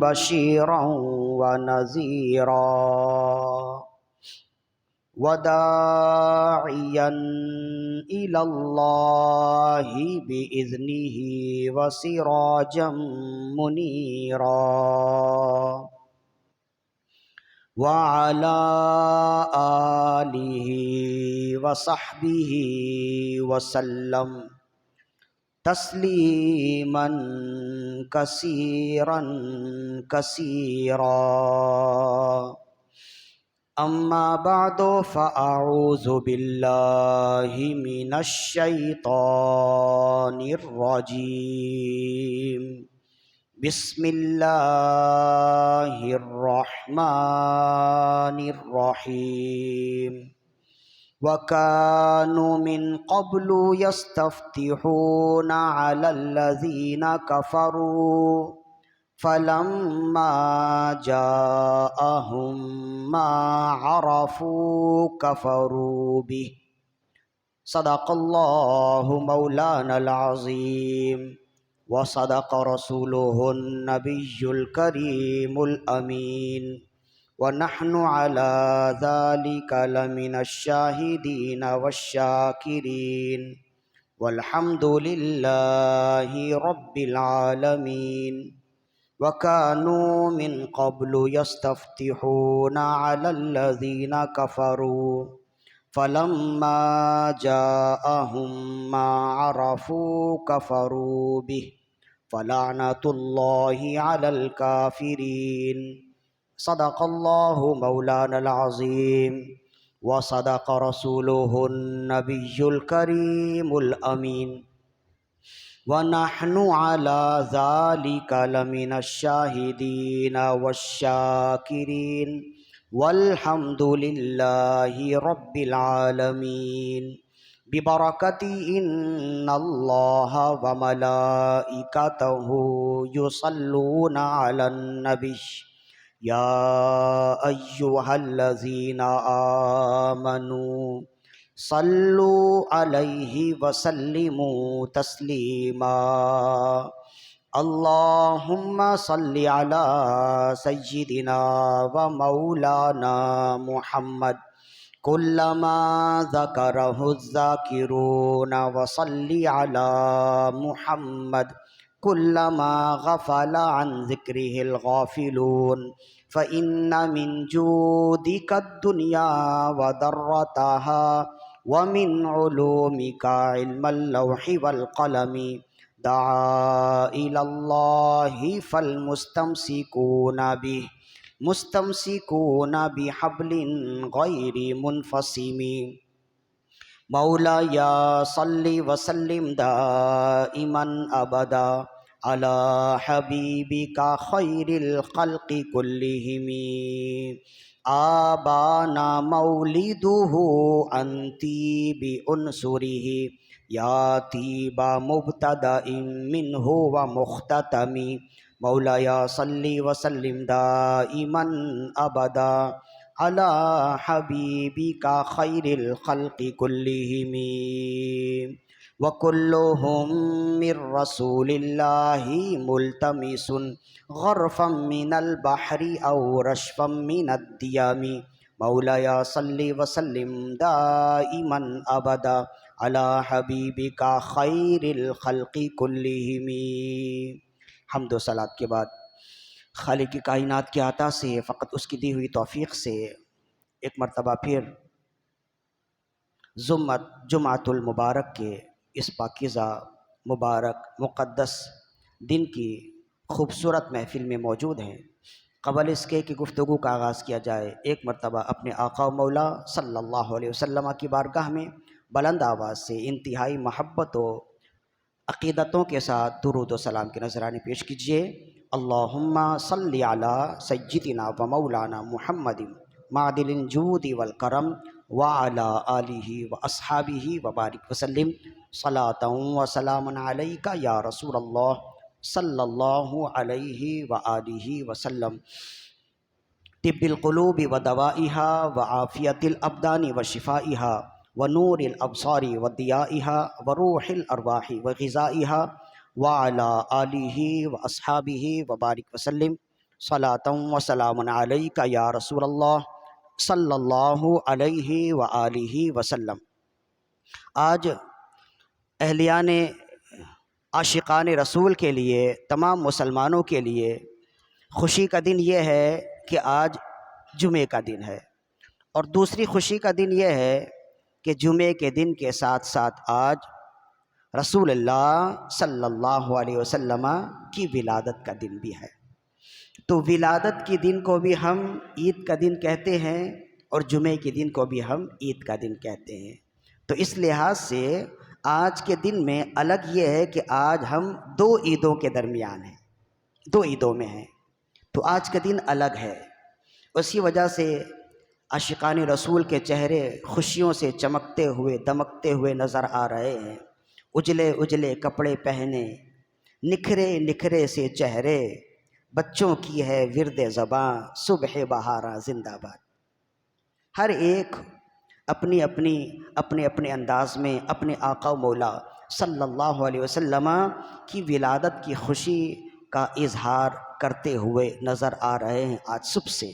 بشيرا ونذيرا وداعيا إلى الله بإذنه وسراجا منيرا وعلى آله وصحبه وسلم تسلیما کثیرا کثیرا اما بعد فاعوذ باللہ من الشیطان الرجیم بسم اللہ الرحمن الرحیم وَكَانُوا مِن قَبْلُ يَسْتَفْتِحُونَ عَلَى الَّذِينَ كَفَرُوا فَلَمَّا جَاءَهُم مَّا عَرَفُوا كَفَرُوا بِهِ صدق اللہ مولانا العظیم وصدق رسوله النبی الکریم الامین ونحن على ذلك لمن الشاهدين والشاكرين والحمد لله رب العالمين وكانوا من قبل يستفتحون على الذين كفروا فلما جاءهم ما عرفوا كفروا به فلعنة الله على الكافرين صدق اللہ مولانا العظیم وصدق رسوله النبی الکریم الامین ونحن على ذلك لمن الشاہدین والشاکرین والحمد للہ رب العالمین ببرکت ان اللہ وملائکتہ یصلون علی النبی یا ایہا الذین آمنوا صلوا علیہ وسلموا تسلیما اللہم صل علی سیدنا و مولانا محمد کلما ذکرہ الذاکرون وصل علی محمد كلما غفل عن ذكره الغافلون فإن من جودك الدنيا وضرتها ومن علومك علم اللوح والقلم دعا إلى الله فالمستمسكون به مستمسكون بحبل غير منفصم مولاي صل وسلم دائما ابدا على حبيبك خير الخلق كلهم آبانا مولده أنت بأنصره يا طيب مبتدأ منه ومختتم مولاي صل وسلم دائما ابدا على حبيبك خير الخلق كلهم وكلهم من رسول الله ملتمس غرفا من البحر أو رشفا من الديام مولاي صل وسلم دائما أبدا على حبيبك خير الخلق كلهم حمد و صلات کے بعد خالق کی کائنات کے عطا سے فقط اس کی دی ہوئی توفیق سے ایک مرتبہ پھر جمعۃ المبارک کے اس پاکیزہ مبارک مقدس دن کی خوبصورت محفل میں موجود ہیں۔ قبل اس کے کہ گفتگو کا آغاز کیا جائے، ایک مرتبہ اپنے آقا و مولا صلی اللہ علیہ وسلم کی بارگاہ میں بلند آواز سے انتہائی محبت و عقیدتوں کے ساتھ درود و سلام کے نذرانے پیش کیجیے۔ اللہم صلی علی سیدنا و مولانا محمد معدل الجود والکرم وعلی آلہ و اصحابہ وبارک وسلم صلاۃ و سلام علیک یا رسول اللہ صلی اللہ علیہ وآلہ وسلم طب القلوب و دوائہا و عافیت الابدان و شفائہا ونور الابصار و ضیائہا وروح الارواح و غذائہا وعلی آلہ واصحابہ وبارک وسلم صلاۃ وسلام علیک یا رسول اللہ صلی اللہ علیہ وآلہ وسلم۔ آج اہلیان عاشقان رسول کے لیے، تمام مسلمانوں کے لیے خوشی کا دن یہ ہے کہ آج جمعے کا دن ہے، اور دوسری خوشی کا دن یہ ہے کہ جمعے کے دن کے ساتھ ساتھ آج رسول اللہ صلی اللہ علیہ وسلم کی ولادت کا دن بھی ہے۔ تو ولادت کے دن کو بھی ہم عید کا دن کہتے ہیں اور جمعے کے دن کو بھی ہم عید کا دن کہتے ہیں۔ تو اس لحاظ سے آج کے دن میں الگ یہ ہے کہ آج ہم دو عیدوں کے درمیان ہیں، دو عیدوں میں ہیں، تو آج کا دن الگ ہے۔ اسی وجہ سے عاشقان رسول کے چہرے خوشیوں سے چمکتے ہوئے دمکتے ہوئے نظر آ رہے ہیں۔ اجلے اجلے کپڑے پہنے، نکھرے نکھرے سے چہرے، بچوں کی ہے ورد زباں، صبح بہاراں زندہ باد۔ ہر ایک اپنے اپنے انداز میں اپنے آقا و مولا صلی اللہ علیہ وسلم کی ولادت کی خوشی کا اظہار کرتے ہوئے نظر آ رہے ہیں، آج صبح سے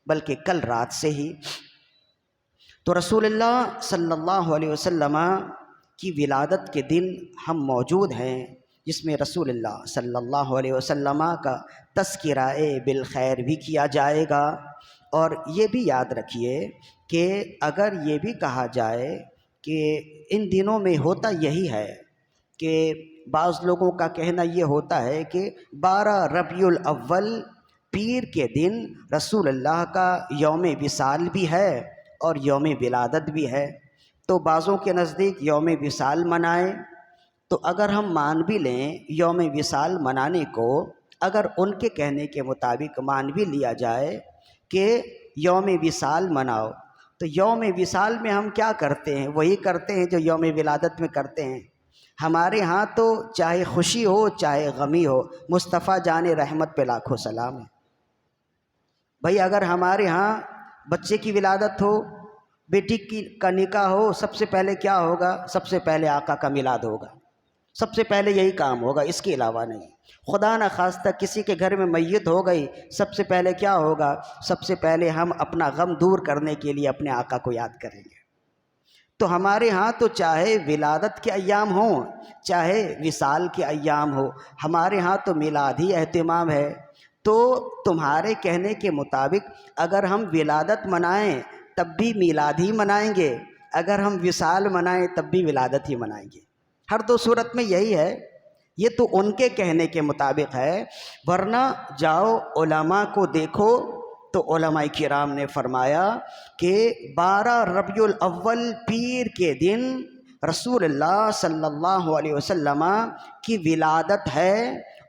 بلکہ کل رات سے ہی۔ تو رسول اللہ صلی اللہ علیہ وسلم کی ولادت کے دن ہم موجود ہیں، جس میں رسول اللہ صلی اللہ علیہ وسلم کا تذکرہ بالخیر بھی کیا جائے گا۔ اور یہ بھی یاد رکھیے کہ اگر یہ بھی کہا جائے کہ ان دنوں میں ہوتا یہی ہے کہ بعض لوگوں کا کہنا یہ ہوتا ہے کہ 12 ربیع الاول پیر کے دن رسول اللہ کا یوم وصال بھی ہے اور یوم ولادت بھی ہے، تو بعضوں کے نزدیک یوم وصال منائیں۔ تو اگر ہم مان بھی لیں یوم وصال منانے کو، اگر ان کے کہنے کے مطابق مان بھی لیا جائے کہ یوم وصال مناؤ، تو یوم وصال میں ہم کیا کرتے ہیں؟ وہی کرتے ہیں جو یوم ولادت میں کرتے ہیں۔ ہمارے ہاں تو چاہے خوشی ہو چاہے غمی ہو، مصطفیٰ جان رحمت پہ لاکھوں سلام ہے۔ بھائی اگر ہمارے ہاں بچے کی ولادت ہو، بیٹی کا نکاح ہو، سب سے پہلے کیا ہوگا؟ سب سے پہلے آقا کا میلاد ہوگا، سب سے پہلے یہی کام ہوگا، اس کے علاوہ نہیں۔ خدا نخواستہ کسی کے گھر میں میت ہو گئی، سب سے پہلے کیا ہوگا؟ سب سے پہلے ہم اپنا غم دور کرنے کے لیے اپنے آقا کو یاد کریں گے۔ تو ہمارے ہاں تو چاہے ولادت کے ایام ہوں چاہے وصال کے ایام ہو، ہمارے ہاں تو میلاد ہی اہتمام ہے۔ تو تمہارے کہنے کے مطابق اگر ہم ولادت منائیں تب بھی میلاد ہی منائیں گے، اگر ہم وصال منائیں تب بھی ولادت ہی منائیں گے۔ ہر دو صورت میں یہی ہے، یہ تو ان کے کہنے کے مطابق ہے، ورنہ جاؤ علماء کو دیکھو تو علماء کرام نے فرمایا کہ 12 ربیع الاول پیر کے دن رسول اللہ صلی اللہ علیہ وسلم کی ولادت ہے،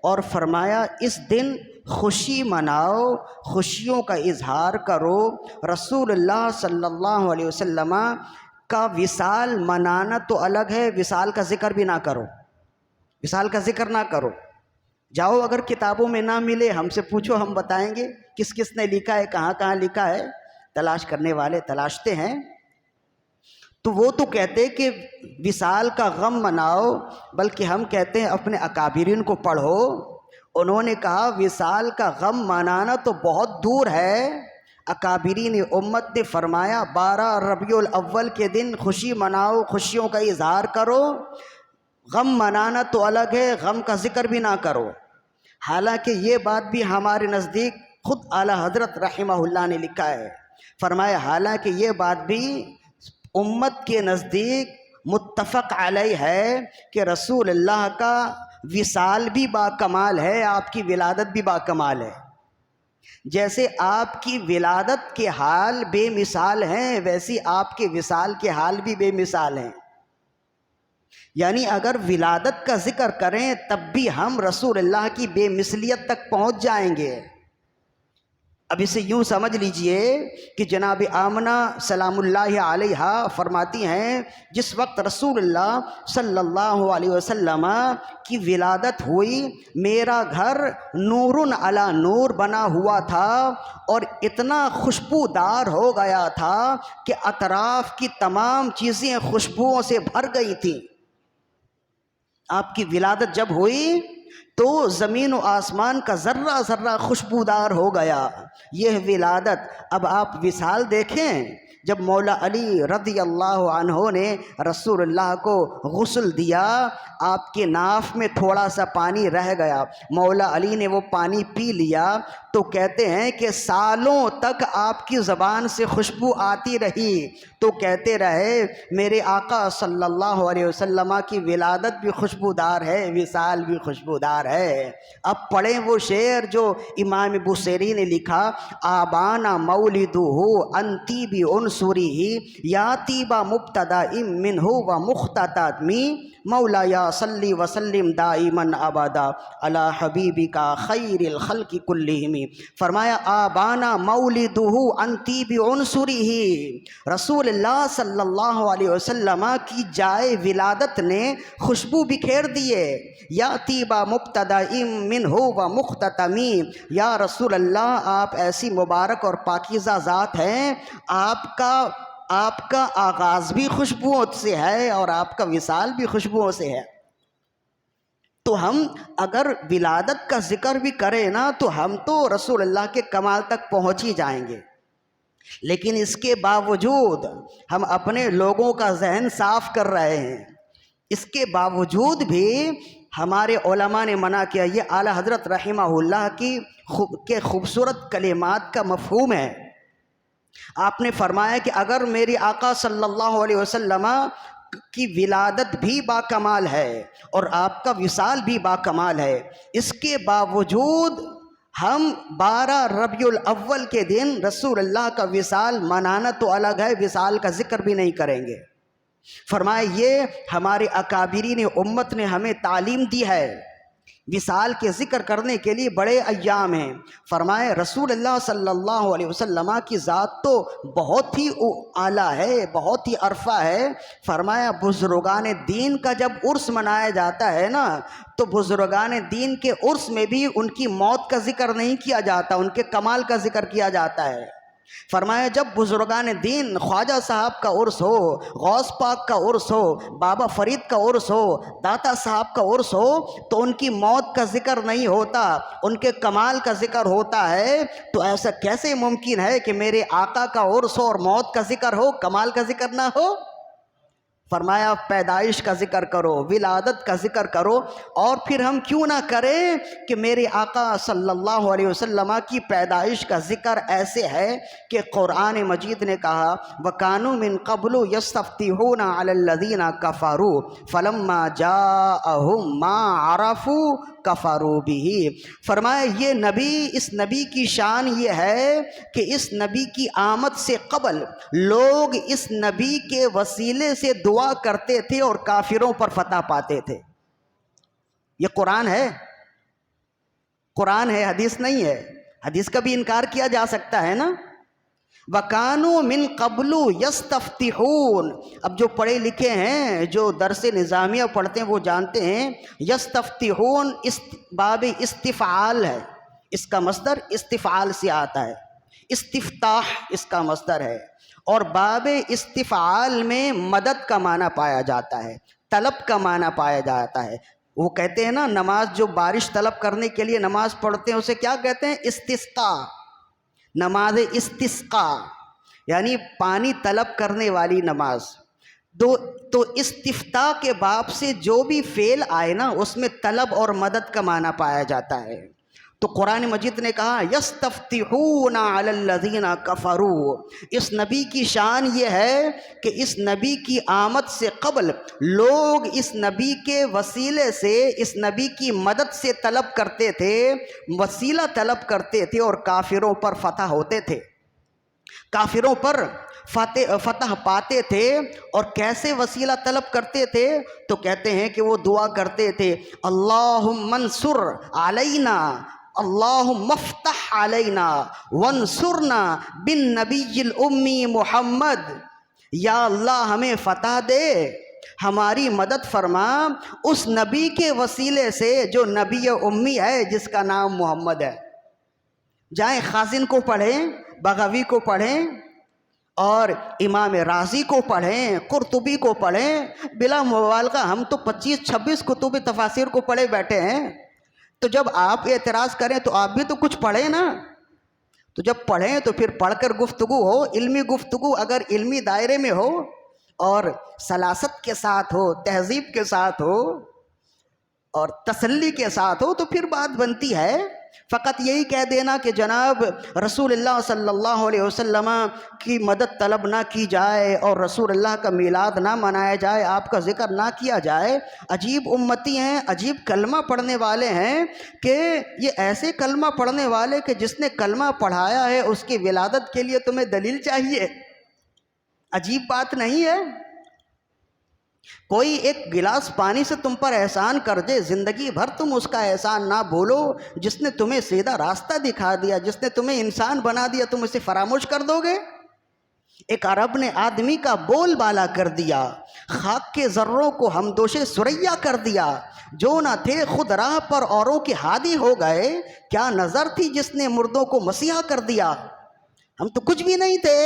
اور فرمایا اس دن خوشی مناؤ، خوشیوں کا اظہار کرو۔ رسول اللہ صلی اللہ علیہ وسلم کا وصال منانا تو الگ ہے، وصال کا ذکر بھی نہ کرو، وصال کا ذکر نہ کرو۔ جاؤ اگر کتابوں میں نہ ملے ہم سے پوچھو، ہم بتائیں گے کس کس نے لکھا ہے، کہاں کہاں لکھا ہے، تلاش کرنے والے تلاشتے ہیں۔ تو وہ تو کہتے کہ وصال کا غم مناؤ، بلکہ ہم کہتے ہیں اپنے اکابرین کو پڑھو، انہوں نے کہا وصال کا غم منانا تو بہت دور ہے۔ اکابرین امت نے فرمایا 12 ربیع الاول کے دن خوشی مناؤ، خوشیوں کا اظہار کرو، غم منانا تو الگ ہے، غم کا ذکر بھی نہ کرو۔ حالانکہ یہ بات بھی ہمارے نزدیک خود اعلیٰ حضرت رحمہ اللہ نے لکھا ہے، فرمایا حالانکہ یہ بات بھی امت کے نزدیک متفق علیہ ہے کہ رسول اللہ کا وصال بھی با کمال ہے، آپ کی ولادت بھی با کمال ہے۔ جیسے آپ کی ولادت کے حال بے مثال ہیں، ویسی آپ کے وصال کے حال بھی بے مثال ہیں۔ یعنی اگر ولادت کا ذکر کریں تب بھی ہم رسول اللہ کی بے مثلیت تک پہنچ جائیں گے۔ اب اسے یوں سمجھ لیجئے کہ جناب آمنہ سلام اللہ علیہا فرماتی ہیں جس وقت رسول اللہ صلی اللہ علیہ وسلم کی ولادت ہوئی، میرا گھر نور علی نور بنا ہوا تھا اور اتنا خوشبودار ہو گیا تھا کہ اطراف کی تمام چیزیں خوشبوؤں سے بھر گئی تھیں۔ آپ کی ولادت جب ہوئی تو زمین و آسمان کا ذرہ ذرہ خوشبودار ہو گیا. یہ ولادت. اب آپ وصال دیکھیں، جب مولا علی رضی اللہ عنہ نے رسول اللہ کو غسل دیا، آپ کے ناف میں تھوڑا سا پانی رہ گیا، مولا علی نے وہ پانی پی لیا، تو کہتے ہیں کہ سالوں تک آپ کی زبان سے خوشبو آتی رہی. تو کہتے رہے میرے آقا صلی اللہ علیہ وسلم کی ولادت بھی خوشبودار ہے، وصال بھی خوشبودار ہے. اب پڑھیں وہ شعر جو امام بوصیری نے لکھا: آبانا مولدہ انتی بھی عنصری یا طیبہ مبتدا منہ و مختتمی مولا یا صلی وسلم دائماً ابدا علی حبیبک خیر الخلق کلہم. فرمایا آبانا مولدہ انتی بھی عنصری، رسول اللہ صلی اللہ علیہ وسلم کی جائے ولادت نے خوشبو بکھیر دیے. یا طیبہ مبتدا منہ و مختتمی، یا رسول اللہ آپ ایسی مبارک اور پاکیزہ ذات ہیں، آپ کا آغاز بھی خوشبوؤں سے ہے اور آپ کا وصال بھی خوشبوؤں سے ہے. تو ہم اگر ولادت کا ذکر بھی کریں نا تو ہم تو رسول اللہ کے کمال تک پہنچ ہی جائیں گے، لیکن اس کے باوجود ہم اپنے لوگوں کا ذہن صاف کر رہے ہیں. اس کے باوجود بھی ہمارے علماء نے منع کیا. یہ اعلیٰ حضرت رحمہ اللہ کے خوبصورت کلمات کا مفہوم ہے. آپ نے فرمایا کہ اگر میری آقا صلی اللہ علیہ وسلم کی ولادت بھی با کمال ہے اور آپ کا وصال بھی با کمال ہے، اس کے باوجود ہم 12 ربیع الاول کے دن رسول اللہ کا وصال منانا تو الگ ہے، وصال کا ذکر بھی نہیں کریں گے. فرمایا یہ ہمارے اکابرین امت نے ہمیں تعلیم دی ہے. وصال کے ذکر کرنے کے لیے بڑے ایام ہیں. فرمائے رسول اللہ صلی اللہ علیہ وسلم کی ذات تو بہت ہی اعلیٰ ہے، بہت ہی عرفہ ہے. فرمایا بزرگان دین کا جب عرس منایا جاتا ہے نا تو بزرگان دین کے عرس میں بھی ان کی موت کا ذکر نہیں کیا جاتا، ان کے کمال کا ذکر کیا جاتا ہے. فرمایا جب بزرگان دین خواجہ صاحب کا عرس ہو، غوث پاک کا عرس ہو، بابا فرید کا عرس ہو، داتا صاحب کا عرس ہو، تو ان کی موت کا ذکر نہیں ہوتا، ان کے کمال کا ذکر ہوتا ہے. تو ایسا کیسے ممکن ہے کہ میرے آقا کا عرس ہو اور موت کا ذکر ہو، کمال کا ذکر نہ ہو؟ فرمایا پیدائش کا ذکر کرو، ولادت کا ذکر کرو. اور پھر ہم کیوں نہ کریں کہ میرے آقا صلی اللہ علیہ وسلم کی پیدائش کا ذکر ایسے ہے کہ قرآن مجید نے کہا وَكَانُوا مِن قَبْلُ يَسْتَفْتِحُونَ عَلَى الَّذِينَ كَفَرُوا فَلَمَّا جَاءَهُم مَّا عَرَفُوا کفروا بہ. فرمایا یہ نبی، اس نبی کی شان یہ ہے کہ اس نبی کی آمد سے قبل لوگ اس نبی کے وسیلے سے دعا کرتے تھے اور کافروں پر فتح پاتے تھے. یہ قرآن ہے، قرآن ہے، حدیث نہیں ہے. حدیث کا بھی انکار کیا جا سکتا ہے نا. وَكَانُوا مِن قَبْلُ يَسْتَفْتِحُونَ. اب جو پڑھے لکھے ہیں، جو درس نظامیہ پڑھتے ہیں وہ جانتے ہیں یستفتحون باب استفعال ہے، اس کا مصدر استفعال سے آتا ہے. استفتاح اس کا مصدر ہے، اور باب استفعال میں مدد کا معنی پایا جاتا ہے، طلب کا معنی پایا جاتا ہے. وہ کہتے ہیں نا نماز جو بارش طلب کرنے کے لیے نماز پڑھتے ہیں اسے کیا کہتے ہیں؟ استسقاء. نماز استسقاء یعنی پانی طلب کرنے والی نماز. تو استفتاء کے باب سے جو بھی فعل آئے نا اس میں طلب اور مدد کا معنی پایا جاتا ہے. تو قرآن مجید نے کہا یستفتحون علی الذین کفروا. اس نبی کی شان یہ ہے کہ اس نبی کی آمد سے قبل لوگ اس نبی کے وسیلے سے، اس نبی کی مدد سے طلب کرتے تھے، وسیلہ طلب کرتے تھے اور کافروں پر فتح ہوتے تھے، کافروں پر فتح پاتے تھے. اور کیسے وسیلہ طلب کرتے تھے؟ تو کہتے ہیں کہ وہ دعا کرتے تھے اللہم انصر علینا، اللہم افتح علینا وانصرنا بالنبی الامی محمد. یا اللہ ہمیں فتح دے، ہماری مدد فرما اس نبی کے وسیلے سے جو نبی امی ہے، جس کا نام محمد ہے. جائیں خازن کو پڑھیں، بغوی کو پڑھیں، اور امام رازی کو پڑھیں، قرطبی کو پڑھیں، بلا مبالغہ ہم تو 25-26 کتب تفاسیر کو پڑھے بیٹھے ہیں۔ تو جب آپ اعتراض کریں تو آپ بھی تو کچھ پڑھیں نا۔ تو جب پڑھیں تو پھر پڑھ کر گفتگو ہو، علمی گفتگو اگر علمی دائرے میں ہو اور سلاست کے ساتھ ہو، تہذیب کے ساتھ ہو اور تسلی کے ساتھ ہو تو پھر بات بنتی ہے۔ فقط یہی کہہ دینا کہ جناب رسول اللہ صلی اللہ علیہ وسلم کی مدد طلب نہ کی جائے اور رسول اللہ کا میلاد نہ منایا جائے، آپ کا ذکر نہ کیا جائے، عجیب امتی ہیں، عجیب کلمہ پڑھنے والے ہیں کہ یہ ایسے کلمہ پڑھنے والے کہ جس نے کلمہ پڑھایا ہے اس کی ولادت کے لیے تمہیں دلیل چاہیے۔ عجیب بات نہیں ہے؟ کوئی ایک گلاس پانی سے تم پر احسان کر دے، زندگی بھر تم اس کا احسان نہ بھولو۔ جس نے تمہیں سیدھا راستہ دکھا دیا، جس نے تمہیں انسان بنا دیا، تم اسے فراموش کر دو گے؟ ایک عرب نے آدمی کا بول بالا کر دیا، خاک کے ذروں کو ہمدوش ثریا کر دیا، جو نہ تھے خود راہ پر اوروں کے ہادی ہو گئے، کیا نظر تھی جس نے مردوں کو مسیحا کر دیا۔ ہم تو کچھ بھی نہیں تھے،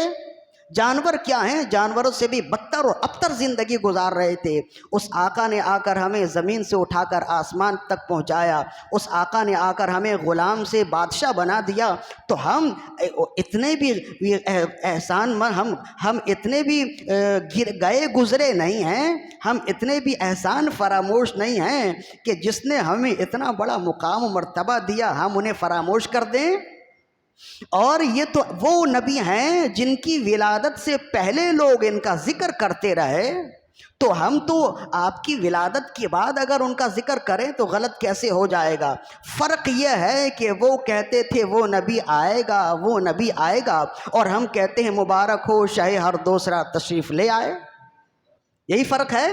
جانور کیا ہیں، جانوروں سے بھی بدتر اور ابتر زندگی گزار رہے تھے۔ اس آقا نے آ کر ہمیں زمین سے اٹھا کر آسمان تک پہنچایا، اس آقا نے آ کر ہمیں غلام سے بادشاہ بنا دیا۔ تو ہم اتنے بھی احسان ہم اتنے بھی گئے گزرے نہیں ہیں، ہم اتنے بھی احسان فراموش نہیں ہیں کہ جس نے ہمیں اتنا بڑا مقام و مرتبہ دیا ہم انہیں فراموش کر دیں۔ اور یہ تو وہ نبی ہیں جن کی ولادت سے پہلے لوگ ان کا ذکر کرتے رہے، تو ہم تو آپ کی ولادت کے بعد اگر ان کا ذکر کریں تو غلط کیسے ہو جائے گا؟ فرق یہ ہے کہ وہ کہتے تھے وہ نبی آئے گا، وہ نبی آئے گا، اور ہم کہتے ہیں مبارک ہو شاہ ہر دوسرا تشریف لے آئے۔ یہی فرق ہے۔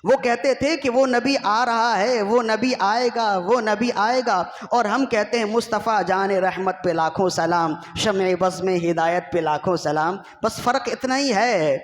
وہ کہتے تھے کہ وہ نبی آ رہا ہے، وہ نبی آئے گا، وہ نبی آئے گا، اور ہم کہتے ہیں مصطفیٰ جان رحمت پہ لاکھوں سلام، شمع بزم ہدایت پہ لاکھوں سلام۔ بس فرق اتنا ہی ہے،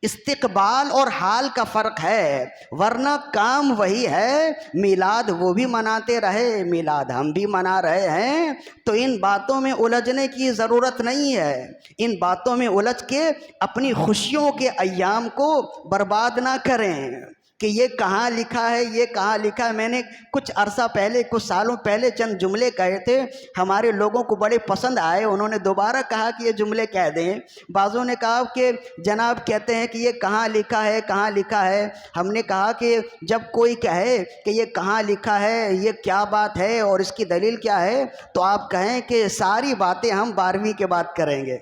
استقبال اور حال کا فرق ہے، ورنہ کام وہی ہے۔ میلاد وہ بھی مناتے رہے، میلاد ہم بھی منا رہے ہیں، تو ان باتوں میں الجھنے کی ضرورت نہیں ہے۔ ان باتوں میں الجھ کے اپنی خوشیوں کے ایام کو برباد نہ کریں کہ یہ کہاں لکھا ہے، یہ کہاں لکھا ہے۔ میں نے کچھ عرصہ پہلے، کچھ سالوں پہلے چند جملے کہے تھے، ہمارے لوگوں کو بڑے پسند آئے، انہوں نے دوبارہ کہا کہ یہ جملے کہہ دیں۔ بعضوں نے کہا کہ جناب کہتے ہیں کہ یہ کہاں لکھا ہے، کہاں لکھا ہے۔ ہم نے کہا کہ جب کوئی کہے کہ یہ کہاں لکھا ہے، یہ کیا بات ہے اور اس کی دلیل کیا ہے، تو آپ کہیں کہ ساری باتیں ہم 12ویں کے بعد کریں گے،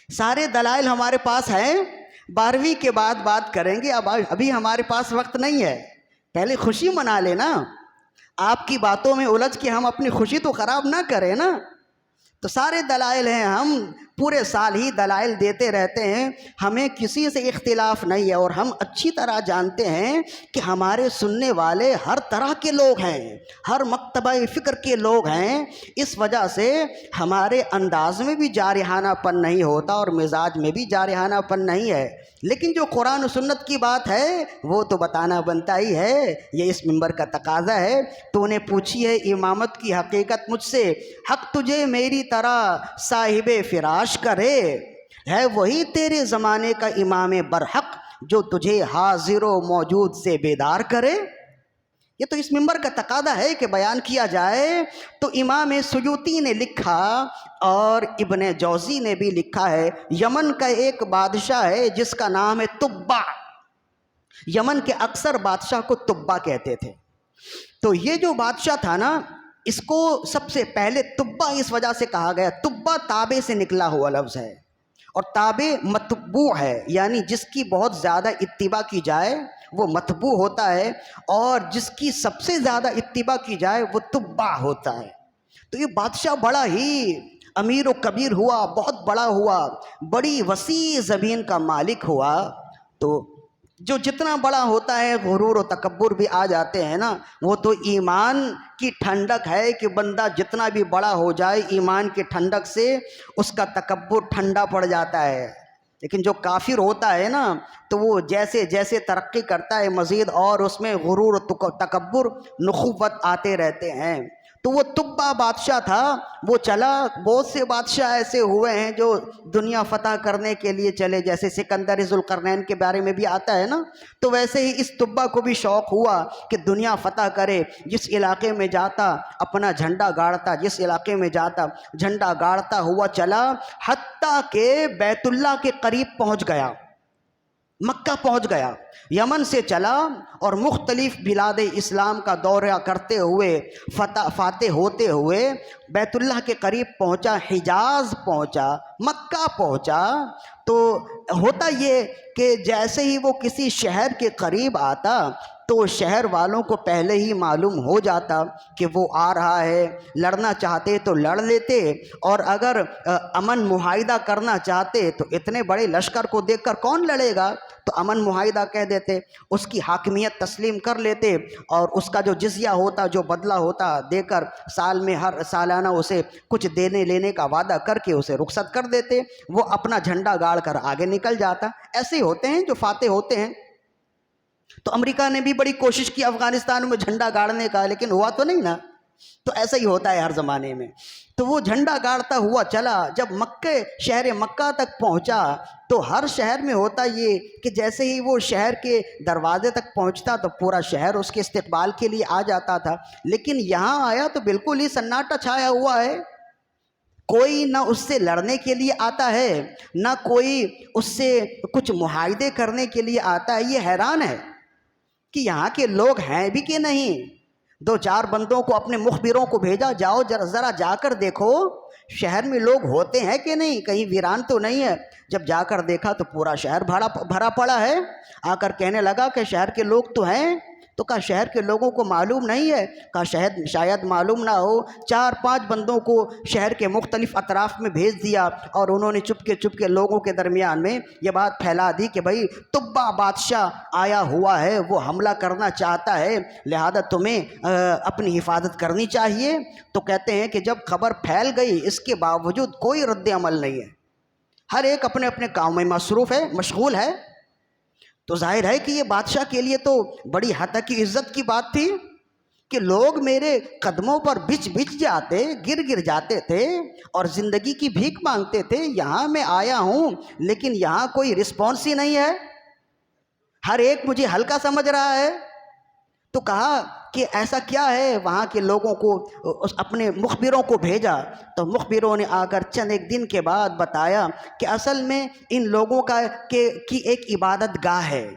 سارے دلائل ہمارے پاس ہیں، 12ویں کے بعد بات کریں گے، ابھی ہمارے پاس وقت نہیں ہے۔ پہلے خوشی منا لینا، آپ کی باتوں میں الجھ کے ہم اپنی خوشی تو خراب نہ کریں نا۔ تو سارے دلائل ہیں، ہم پورے سال ہی دلائل دیتے رہتے ہیں، ہمیں کسی سے اختلاف نہیں ہے، اور ہم اچھی طرح جانتے ہیں کہ ہمارے سننے والے ہر طرح کے لوگ ہیں، ہر مکتبہ فکر کے لوگ ہیں۔ اس وجہ سے ہمارے انداز میں بھی جارحانہ پن نہیں ہوتا اور مزاج میں بھی جارحانہ پن نہیں ہے، لیکن جو قرآن و سنت کی بات ہے وہ تو بتانا بنتا ہی ہے، یہ اس منبر کا تقاضا ہے۔ تو نے پوچھی ہے امامت کی حقیقت مجھ سے، حق تجھے میری طرح صاحب فراش کرے، ہے وہی تیرے زمانے کا امام برحق جو تجھے حاضر و موجود سے بیدار کرے۔ یہ تو اس منبر کا تقاضا ہے کہ بیان کیا جائے۔ تو امام سیوطی نے لکھا اور ابن جوزی نے بھی لکھا ہے، یمن کا ایک بادشاہ ہے جس کا نام ہے تبع۔ یمن کے اکثر بادشاہ کو تبع کہتے تھے۔ تو یہ جو بادشاہ تھا نا، اس کو سب سے پہلے تبع اس وجہ سے کہا گیا، تبع تابع سے نکلا ہوا لفظ ہے، اور تابع متبوع ہے، یعنی جس کی بہت زیادہ اتباع کی جائے وہ متبوع ہوتا ہے، اور جس کی سب سے زیادہ اتباع کی جائے وہ تبع ہوتا ہے۔ تو یہ بادشاہ بڑا ہی امیر و کبیر ہوا، بہت بڑا ہوا، بڑی وسیع زمین کا مالک ہوا۔ تو جو جتنا بڑا ہوتا ہے غرور و تکبر بھی آ جاتے ہیں نا، وہ تو ایمان کی ٹھنڈک ہے کہ بندہ جتنا بھی بڑا ہو جائے ایمان کی ٹھنڈک سے اس کا تکبر ٹھنڈا پڑ جاتا ہے۔ لیکن جو کافر ہوتا ہے نا، تو وہ جیسے جیسے ترقی کرتا ہے مزید اور اس میں غرور و تکبر، نخوت آتے رہتے ہیں۔ تو وہ تبا بادشاہ تھا، وہ چلا. بہت سے بادشاہ ایسے ہوئے ہیں جو دنیا فتح کرنے کے لیے چلے، جیسے سکندر ذوالقرنین کے بارے میں بھی آتا ہے نا. تو ویسے ہی اس تبا کو بھی شوق ہوا کہ دنیا فتح کرے. جس علاقے میں جاتا اپنا جھنڈا گاڑتا، جس علاقے میں جاتا جھنڈا گاڑتا ہوا چلا، حتیٰ کہ بیت اللہ کے قریب پہنچ گیا، مکہ پہنچ گیا. یمن سے چلا اور مختلف بلاد اسلام کا دورہ کرتے ہوئے فاتح ہوتے ہوئے بیت اللہ کے قریب پہنچا، حجاز پہنچا، مکہ پہنچا. تو ہوتا یہ کہ جیسے ہی وہ کسی شہر کے قریب آتا تو شہر والوں کو پہلے ہی معلوم ہو جاتا کہ وہ آ رہا ہے. لڑنا چاہتے تو لڑ لیتے، اور اگر امن معاہدہ کرنا چاہتے تو اتنے بڑے لشکر کو دیکھ کر کون لڑے گا، تو امن معاہدہ کہہ دیتے، اس کی حاکمیت تسلیم کر لیتے، اور اس کا جو جزیہ ہوتا، جو بدلہ ہوتا دے کر سال میں ہر سالانہ اسے کچھ دینے لینے کا وعدہ کر کے اسے رخصت کر دیتے. وہ اپنا جھنڈا گاڑ کر آگے نکل جاتا. ایسے ہوتے ہیں جو فاتح ہوتے ہیں. تو امریکہ نے بھی بڑی کوشش کی افغانستان میں جھنڈا گاڑنے کا، لیکن ہوا تو نہیں نا. تو ایسا ہی ہوتا ہے ہر زمانے میں. تو وہ جھنڈا گاڑتا ہوا چلا. جب مکہ شہر مکہ تک پہنچا تو ہر شہر میں ہوتا یہ کہ جیسے ہی وہ شہر کے دروازے تک پہنچتا تو پورا شہر اس کے استقبال کے لیے آ جاتا تھا. لیکن یہاں آیا تو بالکل ہی سناٹا چھایا ہوا ہے. کوئی نہ اس سے لڑنے کے لیے آتا ہے، نہ کوئی اس سے کچھ معاہدے کرنے کے لیے آتا ہے. یہ حیران ہے کہ یہاں کے لوگ ہیں بھی کہ نہیں. دو چار بندوں کو اپنے مخبروں کو بھیجا، جاؤ ذرا جا کر دیکھو شہر میں لوگ ہوتے ہیں کہ نہیں، کہیں ویران تو نہیں ہے. جب جا کر دیکھا تو پورا شہر بھرا پڑا ہے. آ کر کہنے لگا کہ شہر کے لوگ تو ہیں. تو کہا شہر کے لوگوں کو معلوم نہیں ہے. کہا شاید معلوم نہ ہو. 4-5 بندوں کو شہر کے مختلف اطراف میں بھیج دیا، اور انہوں نے چپ کے لوگوں کے درمیان میں یہ بات پھیلا دی کہ بھائی تبا بادشاہ آیا ہوا ہے، وہ حملہ کرنا چاہتا ہے، لہذا تمہیں اپنی حفاظت کرنی چاہیے. تو کہتے ہیں کہ جب خبر پھیل گئی اس کے باوجود کوئی رد عمل نہیں ہے. ہر ایک اپنے اپنے کام میں مصروف ہے، مشغول ہے. تو ظاہر ہے کہ یہ بادشاہ کے لیے تو بڑی حد کی عزت کی بات تھی کہ لوگ میرے قدموں پر بچ جاتے، گر جاتے تھے اور زندگی کی بھیک مانگتے تھے. یہاں میں آیا ہوں لیکن یہاں کوئی رسپانس ہی نہیں ہے، ہر ایک مجھے ہلکا سمجھ رہا ہے. تو کہا کہ ایسا کیا ہے. وہاں کے لوگوں کو اپنے مخبروں کو بھیجا، تو مخبروں نے آ کر چند ایک دن کے بعد بتایا کہ اصل میں ان لوگوں کی ایک عبادت گاہ ہے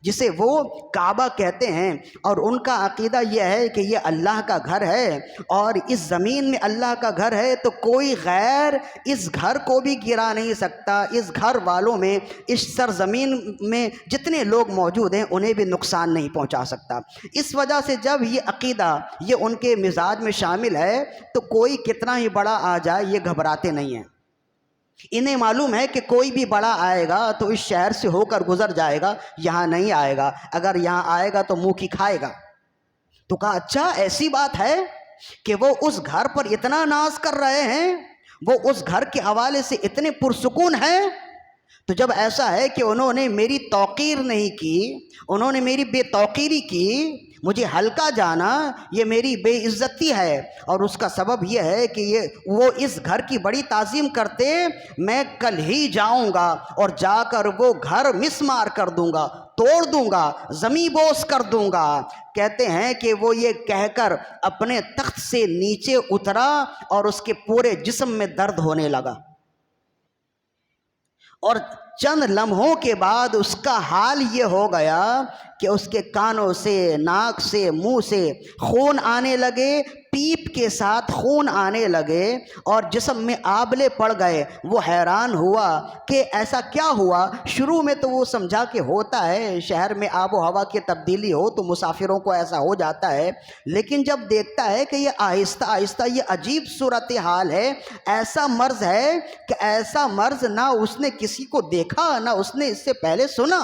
جسے وہ کعبہ کہتے ہیں، اور ان کا عقیدہ یہ ہے کہ یہ اللہ کا گھر ہے، اور اس زمین میں اللہ کا گھر ہے تو کوئی غیر اس گھر کو بھی گرا نہیں سکتا. اس گھر والوں میں، اس سرزمین میں جتنے لوگ موجود ہیں انہیں بھی نقصان نہیں پہنچا سکتا. اس وجہ سے جب یہ عقیدہ یہ ان کے مزاج میں شامل ہے تو کوئی کتنا ہی بڑا آ جائے یہ گھبراتے نہیں ہیں. انہیں معلوم ہے کہ کوئی بھی بڑا آئے گا تو اس شہر سے ہو کر گزر جائے گا، یہاں نہیں آئے گا. اگر یہاں آئے گا تو منہ کی کھائے گا. تو کہا اچھا ایسی بات ہے کہ وہ اس گھر پر اتنا ناز کر رہے ہیں، وہ اس گھر کے حوالے سے اتنے پرسکون ہیں. تو جب ایسا ہے کہ انہوں نے میری توقیر نہیں کی، انہوں نے میری بے توقیری کی، مجھے ہلکا جانا، یہ میری بے عزتی ہے. اور اس کا سبب یہ ہے کہ وہ اس گھر کی بڑی تعظیم کرتے. میں کل ہی جاؤں گا اور جا کر وہ گھر مسمار کر دوں گا، توڑ دوں گا، زمیں بوس کر دوں گا. کہتے ہیں کہ وہ یہ کہہ کر اپنے تخت سے نیچے اترا اور اس کے پورے جسم میں درد ہونے لگا، اور چند لمحوں کے بعد اس کا حال یہ ہو گیا کہ اس کے کانوں سے، ناک سے، منہ سے خون آنے لگے، پیپ کے ساتھ خون آنے لگے اور جسم میں آبلے پڑ گئے. وہ حیران ہوا کہ ایسا کیا ہوا. شروع میں تو وہ سمجھا کہ ہوتا ہے، شہر میں آب و ہوا کی تبدیلی ہو تو مسافروں کو ایسا ہو جاتا ہے. لیکن جب دیکھتا ہے کہ یہ آہستہ آہستہ یہ عجیب صورتحال ہے، ایسا مرض ہے کہ ایسا مرض نہ اس نے کسی کو دیکھا نہ اس نے اس سے پہلے سنا.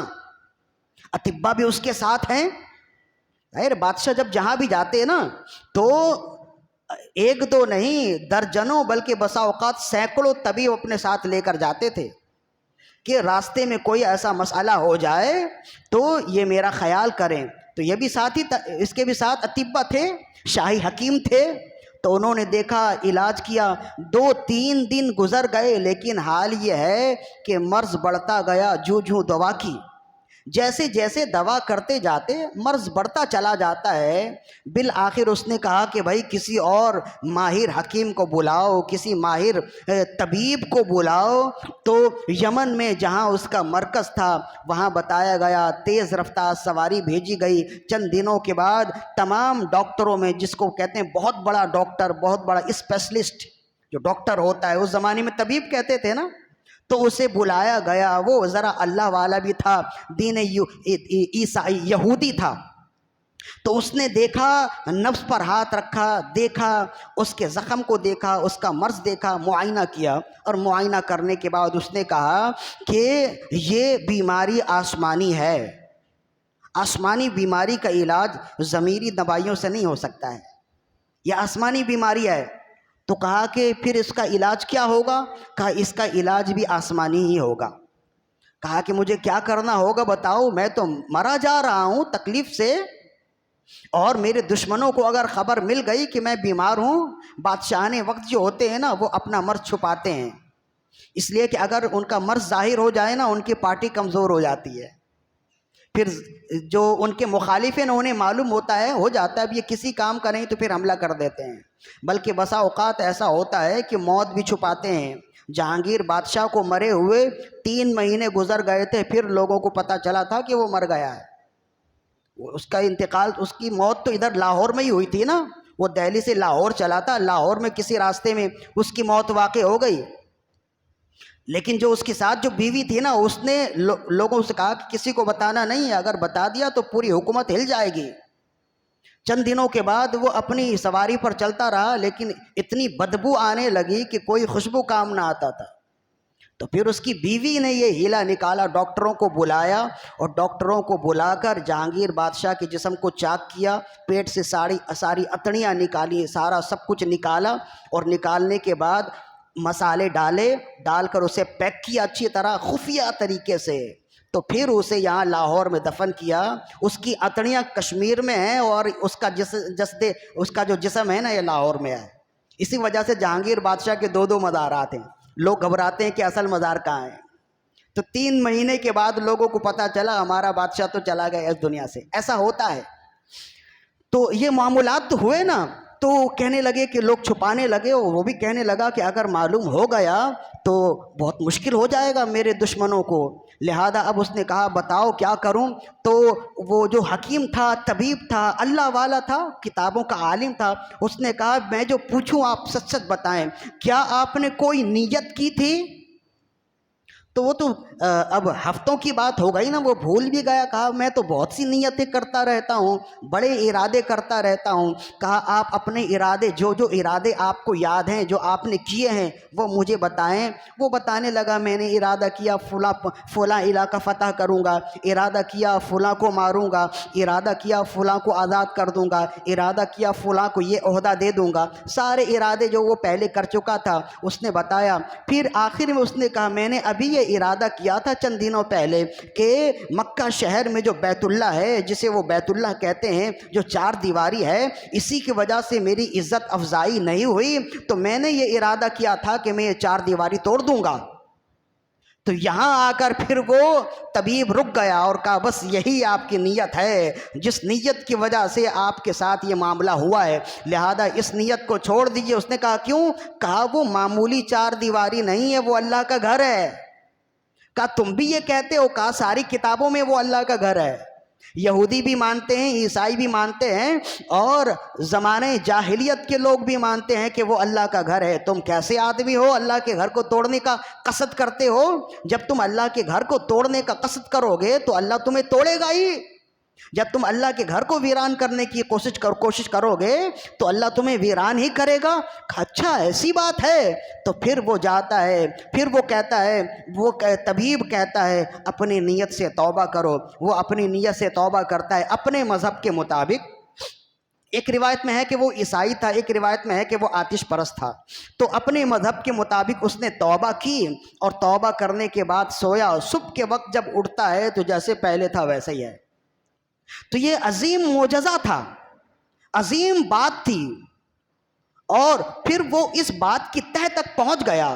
اطباء بھی اس کے ساتھ ہیں. بادشاہ جب جہاں بھی جاتے ہیں نا تو ایک دو نہیں درجنوں بلکہ بسا اوقات سینکڑوں طبیب اپنے ساتھ لے کر جاتے تھے کہ راستے میں کوئی ایسا مسئلہ ہو جائے تو یہ میرا خیال کریں. تو یہ بھی ساتھ ہی اس کے بھی ساتھ اطباء تھے، شاہی حکیم تھے. تو انہوں نے دیکھا، علاج کیا، 2-3 دن گزر گئے، لیکن حال یہ ہے کہ مرض بڑھتا گیا جوں جوں دوا کی۔ جیسے جیسے دوا کرتے جاتے مرض بڑھتا چلا جاتا ہے۔ بالآخر اس نے کہا کہ بھائی کسی اور ماہر حکیم کو بلاؤ، کسی ماہر طبیب کو بلاؤ۔ تو یمن میں جہاں اس کا مرکز تھا وہاں بتایا گیا، تیز رفتار سواری بھیجی گئی۔ چند دنوں کے بعد تمام ڈاکٹروں میں، جس کو کہتے ہیں بہت بڑا ڈاکٹر، بہت بڑا اسپیشلسٹ جو ڈاکٹر ہوتا ہے، اس زمانے میں طبیب کہتے تھے نا، تو اسے بلایا گیا۔ وہ ذرا اللہ والا بھی تھا، دین عیسائی یہودی تھا۔ تو اس نے دیکھا، نفس پر ہاتھ رکھا، دیکھا اس کے زخم کو، دیکھا اس کا مرض، دیکھا، معائنہ کیا، اور معائنہ کرنے کے بعد اس نے کہا کہ یہ بیماری آسمانی ہے، آسمانی بیماری کا علاج ضمیری دوائیوں سے نہیں ہو سکتا ہے، یہ آسمانی بیماری ہے۔ تو کہا کہ پھر اس کا علاج کیا ہوگا؟ کہا اس کا علاج بھی آسمانی ہی ہوگا۔ کہا کہ مجھے کیا کرنا ہوگا بتاؤ، میں تو مرا جا رہا ہوں تکلیف سے، اور میرے دشمنوں کو اگر خبر مل گئی کہ میں بیمار ہوں، بادشاہان وقت جو ہوتے ہیں نا وہ اپنا مرض چھپاتے ہیں، اس لیے کہ اگر ان کا مرض ظاہر ہو جائے نا ان کی پارٹی کمزور ہو جاتی ہے، پھر جو ان کے مخالف ہیں انہیں معلوم ہوتا ہے، ہو جاتا ہے اب یہ کسی کام کا نہیں، تو پھر حملہ کر دیتے ہیں۔ بلکہ بسا اوقات ایسا ہوتا ہے کہ موت بھی چھپاتے ہیں۔ جہانگیر بادشاہ کو مرے ہوئے 3 مہینے گزر گئے تھے، پھر لوگوں کو پتہ چلا تھا کہ وہ مر گیا ہے۔ اس کا انتقال، اس کی موت تو ادھر لاہور میں ہی ہوئی تھی نا، وہ دہلی سے لاہور چلا تھا، لاہور میں کسی راستے میں اس کی موت واقع ہو گئی۔ لیکن جو اس کے ساتھ جو بیوی تھی نا، اس نے لوگوں سے کہا کہ کسی کو بتانا نہیں ہے، اگر بتا دیا تو پوری حکومت ہل جائے گی۔ چند دنوں کے بعد وہ اپنی سواری پر چلتا رہا، لیکن اتنی بدبو آنے لگی کہ کوئی خوشبو کام نہ آتا تھا۔ تو پھر اس کی بیوی نے یہ ہیلا نکالا، ڈاکٹروں کو بلایا، اور ڈاکٹروں کو بلا کر جہانگیر بادشاہ کے جسم کو چاک کیا، پیٹ سے ساری اتڑیاں نکالی، سارا سب کچھ نکالا، اور نکالنے کے بعد مسالے ڈالے، ڈال کر اسے پیک کیا اچھی طرح خفیہ طریقے سے۔ تو پھر اسے یہاں لاہور میں دفن کیا۔ اس کی اتڑیاں کشمیر میں ہیں، اور اس کا اس کا جو جسم ہے نا یہ لاہور میں ہے۔ اسی وجہ سے جہانگیر بادشاہ کے 2 مزارات ہیں، لوگ گھبراتے ہیں کہ اصل مزار کہاں ہے۔ تو 3 مہینے کے بعد لوگوں کو پتہ چلا ہمارا بادشاہ تو چلا گیا اس دنیا سے۔ ایسا ہوتا ہے۔ تو یہ معاملات تو ہوئے نا، تو کہنے لگے کہ لوگ چھپانے لگے، اور وہ بھی کہنے لگا کہ اگر معلوم ہو گیا تو بہت مشکل ہو جائے گا میرے دشمنوں کو۔ لہذا اب اس نے کہا بتاؤ کیا کروں؟ تو وہ جو حکیم تھا، طبیب تھا، اللہ والا تھا، کتابوں کا عالم تھا، اس نے کہا میں جو پوچھوں آپ سچ سچ بتائیں، کیا آپ نے کوئی نیت کی تھی؟ تو وہ تو اب ہفتوں کی بات ہو گئی نا، وہ بھول بھی گیا۔ کہا میں تو بہت سی نیتیں کرتا رہتا ہوں، بڑے ارادے کرتا رہتا ہوں۔ کہا آپ اپنے ارادے، جو ارادے آپ کو یاد ہیں، جو آپ نے کیے ہیں، وہ مجھے بتائیں۔ وہ بتانے لگا میں نے ارادہ کیا فلاں علاقہ فتح کروں گا، ارادہ کیا فلاں کو ماروں گا، ارادہ کیا فلاں کو آزاد کر دوں گا، ارادہ کیا فلاں کو یہ عہدہ دے دوں گا۔ سارے ارادے جو وہ پہلے کر چکا تھا اس نے بتایا۔ پھر آخر میں اس نے کہا میں نے ابھی یہ ارادہ کیا تھا چند دنوں پہلے کہ مکہ شہر میں جو بیت اللہ ہے، جسے وہ بیت اللہ کہتے ہیں، جو 4 دیواری ہے، اسی کی وجہ سے میری عزت افزائی نہیں ہوئی، تو میں نے یہ ارادہ کیا تھا کہ میں یہ 4 دیواری توڑ دوں گا۔ تو یہاں آ کر پھر وہ طبیب رک گیا اور کہا بس یہی آپ کی نیت ہے، جس نیت کی وجہ سے آپ کے ساتھ یہ معاملہ ہوا ہے، لہذا اس نیت کو چھوڑ دیجئے۔ اس نے کہا کیوں؟ کہا وہ معمولی 4 دیواری نہیں ہے، وہ اللہ کا گھر ہے۔ کہا تم بھی یہ کہتے ہو؟ کہا ساری کتابوں میں وہ اللہ کا گھر ہے، یہودی بھی مانتے ہیں، عیسائی بھی مانتے ہیں، اور زمانے جاہلیت کے لوگ بھی مانتے ہیں کہ وہ اللہ کا گھر ہے۔ تم کیسے آدمی ہو اللہ کے گھر کو توڑنے کا قصد کرتے ہو؟ جب تم اللہ کے گھر کو توڑنے کا قصد کرو گے تو اللہ تمہیں توڑے گا ہی۔ جب تم اللہ کے گھر کو ویران کرنے کی کوشش کرو گے تو اللہ تمہیں ویران ہی کرے گا۔ اچھا ایسی بات ہے؟ تو پھر وہ جاتا ہے، پھر وہ کہتا ہے، وہ طبیب کہتا ہے اپنی نیت سے توبہ کرو۔ وہ اپنی نیت سے توبہ کرتا ہے اپنے مذہب کے مطابق۔ ایک روایت میں ہے کہ وہ عیسائی تھا، ایک روایت میں ہے کہ وہ آتش پرست تھا۔ تو اپنے مذہب کے مطابق اس نے توبہ کی، اور توبہ کرنے کے بعد سویا۔ صبح کے وقت جب اٹھتا ہے تو جیسے پہلے تھا ویسے ہی ہے۔ تو یہ عظیم معجزہ تھا، عظیم بات تھی، اور پھر وہ اس بات کی تہ تک پہنچ گیا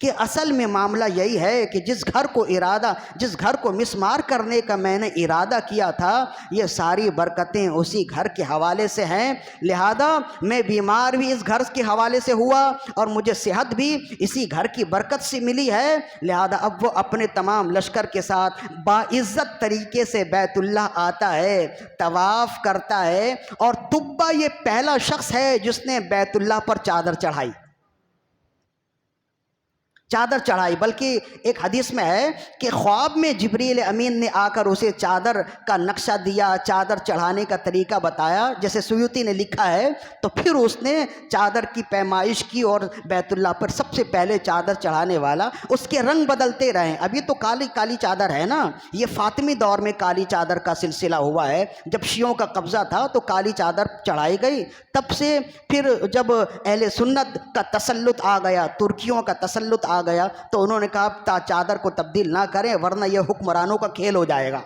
کہ اصل میں معاملہ یہی ہے کہ جس گھر کو مسمار کرنے کا میں نے ارادہ کیا تھا، یہ ساری برکتیں اسی گھر کے حوالے سے ہیں، لہذا میں بیمار بھی اس گھر کے حوالے سے ہوا اور مجھے صحت بھی اسی گھر کی برکت سے ملی ہے، لہذا اب وہ اپنے تمام لشکر کے ساتھ باعزت طریقے سے بیت اللہ آتا ہے، طواف کرتا ہے، اور تبا یہ پہلا شخص ہے جس نے بیت اللہ پر چادر چڑھائی، بلکہ ایک حدیث میں ہے کہ خواب میں جبریل امین نے آ کر اسے چادر کا نقشہ دیا، چادر چڑھانے کا طریقہ بتایا جیسے سیوطی نے لکھا ہے، تو پھر اس نے چادر کی پیمائش کی اور بیت اللہ پر سب سے پہلے چادر چڑھانے والا، اس کے رنگ بدلتے رہے، ابھی تو کالی چادر ہے نا، یہ فاطمی دور میں کالی چادر کا سلسلہ ہوا ہے، جب شیعوں کا قبضہ تھا تو کالی چادر چڑھائی گئی، تب سے پھر جب اہل سنت کا تسلط آ گیا، ترکیوں کا تسلط آ گیا، تو انہوں نے کہا چادر کو تبدیل نہ کریں ورنہ یہ حکمرانوں کا کھیل ہو جائے گا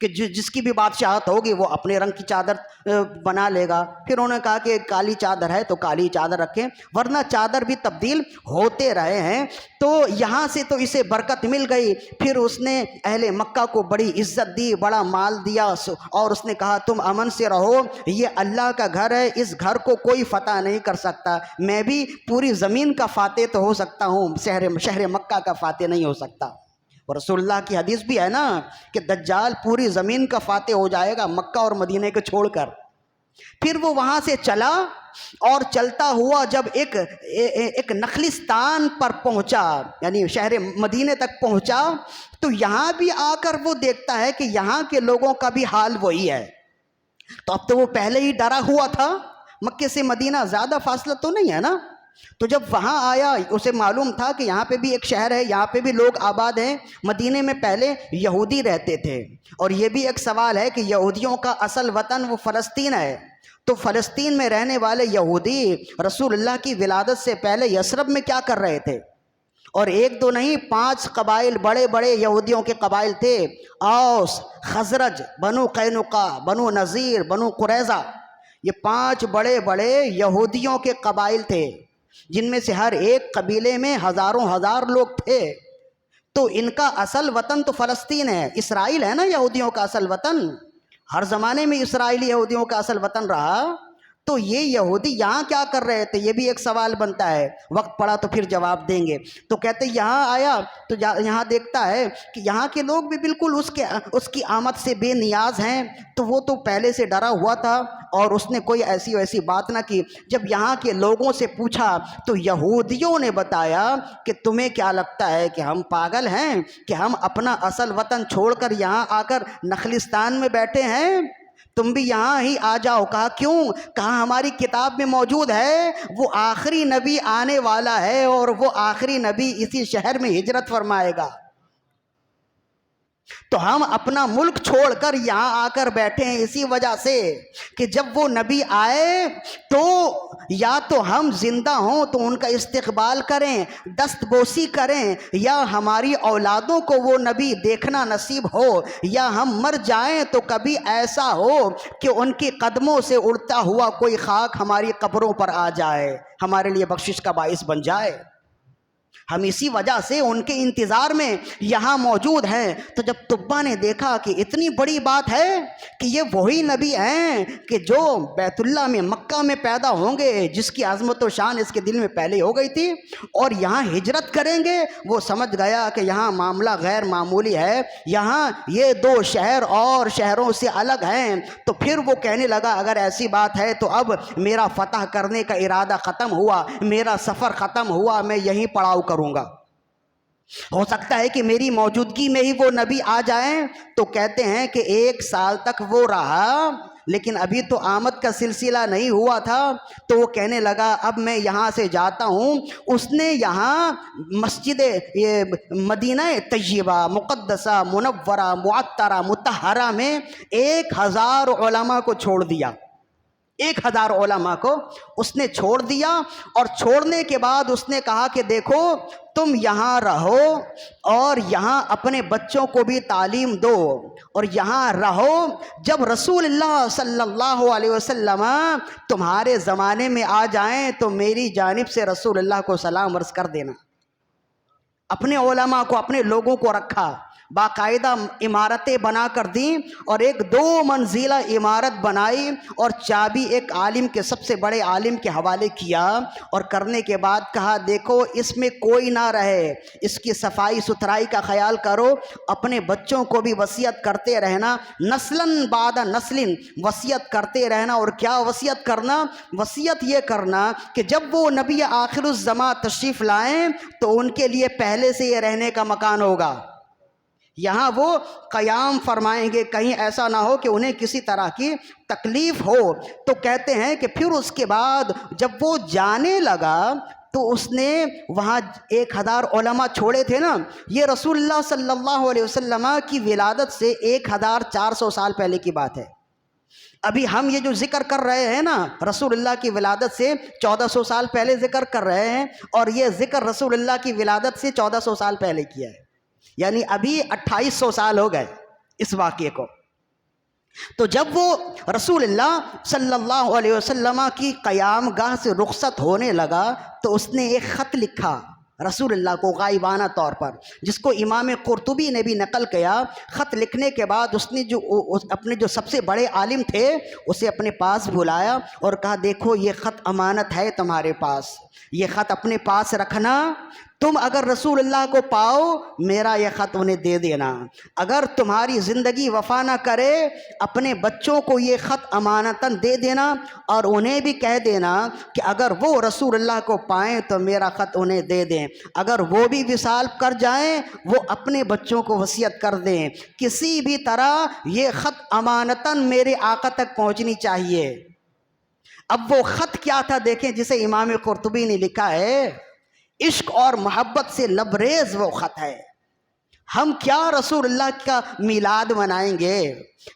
کہ جس کی بھی بادشاہت ہوگی وہ اپنے رنگ کی چادر بنا لے گا، پھر انہوں نے کہا کہ کالی چادر ہے تو کالی چادر رکھیں، ورنہ چادر بھی تبدیل ہوتے رہے ہیں، تو یہاں سے تو اسے برکت مل گئی، پھر اس نے اہل مکہ کو بڑی عزت دی، بڑا مال دیا، اور اس نے کہا تم امن سے رہو، یہ اللہ کا گھر ہے، اس گھر کو کوئی فتح نہیں کر سکتا، میں بھی پوری زمین کا فاتح تو ہو سکتا ہوں، شہر مکہ کا فاتح نہیں ہو سکتا، اور رسول اللہ کی حدیث بھی ہے نا کہ دجال پوری زمین کا فاتح ہو جائے گا مکہ اور مدینہ کو چھوڑ کر، پھر وہ وہاں سے چلا اور چلتا ہوا جب ایک نخلستان پر پہنچا، یعنی شہر مدینہ تک پہنچا، تو یہاں بھی آ کر وہ دیکھتا ہے کہ یہاں کے لوگوں کا بھی حال وہی ہے، تو اب تو وہ پہلے ہی ڈرا ہوا تھا، مکے سے مدینہ زیادہ فاصلہ تو نہیں ہے نا، تو جب وہاں آیا اسے معلوم تھا کہ یہاں پہ بھی ایک شہر ہے، یہاں پہ بھی لوگ آباد ہیں، مدینے میں پہلے یہودی رہتے تھے، اور یہ بھی ایک سوال ہے کہ یہودیوں کا اصل وطن وہ فلسطین ہے، تو فلسطین میں رہنے والے یہودی رسول اللہ کی ولادت سے پہلے یثرب میں کیا کر رہے تھے، اور ایک دو نہیں 5 قبائل بڑے بڑے یہودیوں کے قبائل تھے، اوس، خزرج، بنو قینقاع، بنو نذیر، بنو قریظہ، یہ 5 بڑے بڑے یہودیوں کے قبائل تھے، جن میں سے ہر ایک قبیلے میں ہزار لوگ تھے، تو ان کا اصل وطن تو فلسطین ہے، اسرائیل ہے نا یہودیوں کا اصل وطن، ہر زمانے میں اسرائیلی یہودیوں کا اصل وطن رہا، تو یہ یہودی یہاں کیا کر رہے تھے، یہ بھی ایک سوال بنتا ہے، وقت پڑا تو پھر جواب دیں گے، تو کہتے یہاں آیا تو یہاں دیکھتا ہے کہ یہاں کے لوگ بھی بالکل اس کی آمد سے بے نیاز ہیں، تو وہ تو پہلے سے ڈرا ہوا تھا اور اس نے کوئی ایسی ویسی بات نہ کی، جب یہاں کے لوگوں سے پوچھا تو یہودیوں نے بتایا کہ تمہیں کیا لگتا ہے کہ ہم پاگل ہیں کہ ہم اپنا اصل وطن چھوڑ کر یہاں آ کر نخلستان میں بیٹھے ہیں، تم بھی یہاں ہی آ جاؤ، کہا کیوں، کہا ہماری کتاب میں موجود ہے وہ آخری نبی آنے والا ہے اور وہ آخری نبی اسی شہر میں ہجرت فرمائے گا، تو ہم اپنا ملک چھوڑ کر یہاں آ کر بیٹھے ہیں اسی وجہ سے کہ جب وہ نبی آئے تو یا تو ہم زندہ ہوں تو ان کا استقبال کریں، دست بوسی کریں، یا ہماری اولادوں کو وہ نبی دیکھنا نصیب ہو، یا ہم مر جائیں تو کبھی ایسا ہو کہ ان کے قدموں سے اڑتا ہوا کوئی خاک ہماری قبروں پر آ جائے، ہمارے لیے بخشش کا باعث بن جائے، ہم اسی وجہ سے ان کے انتظار میں یہاں موجود ہیں۔ تو جب طبا نے دیکھا کہ اتنی بڑی بات ہے کہ یہ وہی نبی ہیں کہ جو بیت اللہ میں مکہ میں پیدا ہوں گے، جس کی عظمت و شان اس کے دل میں پہلے ہو گئی تھی، اور یہاں ہجرت کریں گے، وہ سمجھ گیا کہ یہاں معاملہ غیر معمولی ہے، یہاں یہ 2 شہر اور شہروں سے الگ ہیں۔ تو پھر وہ کہنے لگا اگر ایسی بات ہے تو اب میرا فتح کرنے کا ارادہ ختم ہوا، میرا سفر ختم ہوا، میں یہیں پڑاؤ کروں گا، ہو سکتا ہے کہ میری موجودگی میں ہی وہ نبی آ جائیں۔ تو کہتے ہیں کہ 1 سال تک وہ رہا، لیکن ابھی تو آمد کا سلسلہ نہیں ہوا تھا، تو وہ کہنے لگا اب میں یہاں سے جاتا ہوں۔ اس نے یہاں مسجد مدینہ طیبہ مقدسہ منورہ معطرہ مطہرہ میں 1000 علماء کو چھوڑ دیا، 1000 علماء کو اس نے چھوڑ دیا، اور چھوڑنے کے بعد اس نے کہا کہ دیکھو تم یہاں رہو اور یہاں اپنے بچوں کو بھی تعلیم دو، اور یہاں رہو، جب رسول اللہ صلی اللہ علیہ وسلم تمہارے زمانے میں آ جائیں تو میری جانب سے رسول اللہ کو سلام عرض کر دینا۔ اپنے علماء کو، اپنے لوگوں کو رکھا، باقاعدہ عمارتیں بنا کر دیں، اور ایک 2 منزلہ عمارت بنائی، اور چابی ایک عالم کے، سب سے بڑے عالم کے حوالے کیا، اور کرنے کے بعد کہا دیکھو اس میں کوئی نہ رہے، اس کی صفائی ستھرائی کا خیال کرو، اپنے بچوں کو بھی وصیت کرتے رہنا، نسلاً بعد نسل وصیت کرتے رہنا۔ اور کیا وصیت کرنا؟ وصیت یہ کرنا کہ جب وہ نبی آخر الزماں تشریف لائیں تو ان کے لیے پہلے سے یہ رہنے کا مکان ہوگا، یہاں وہ قیام فرمائیں گے، کہیں ایسا نہ ہو کہ انہیں کسی طرح کی تکلیف ہو۔ تو کہتے ہیں کہ پھر اس کے بعد جب وہ جانے لگا تو اس نے وہاں 1000 علماء چھوڑے تھے نا، یہ رسول اللہ صلی اللہ علیہ وسلم کی ولادت سے 1400 سال پہلے کی بات ہے۔ ابھی ہم یہ جو ذکر کر رہے ہیں نا، رسول اللہ کی ولادت سے 1400 سال پہلے ذکر کر رہے ہیں، اور یہ ذکر رسول اللہ کی ولادت سے 1400 سال پہلے کیا ہے، یعنی ابھی 2800 سال ہو گئے اس واقعے کو۔ تو جب وہ رسول اللہ صلی اللہ علیہ وسلم کی قیام گاہ سے رخصت ہونے لگا تو اس نے ایک خط لکھا رسول اللہ کو غائبانہ طور پر، جس کو امام قرطبی نے بھی نقل کیا۔ خط لکھنے کے بعد اس نے اپنے جو سب سے بڑے عالم تھے اسے اپنے پاس بلایا اور کہا دیکھو یہ خط امانت ہے تمہارے پاس، یہ خط اپنے پاس رکھنا، تم اگر رسول اللہ کو پاؤ میرا یہ خط انہیں دے دینا، اگر تمہاری زندگی وفا نہ کرے اپنے بچوں کو یہ خط امانتاً دے دینا، اور انہیں بھی کہہ دینا کہ اگر وہ رسول اللہ کو پائیں تو میرا خط انہیں دے دیں، اگر وہ بھی وصال کر جائیں وہ اپنے بچوں کو وصیت کر دیں، کسی بھی طرح یہ خط امانتاً میرے آقا تک پہنچنی چاہیے۔ اب وہ خط کیا تھا دیکھیں جسے امام قرطبی نے لکھا ہے، عشق اور محبت سے لبریز وہ خط ہے۔ ہم کیا رسول اللہ کا میلاد منائیں گے،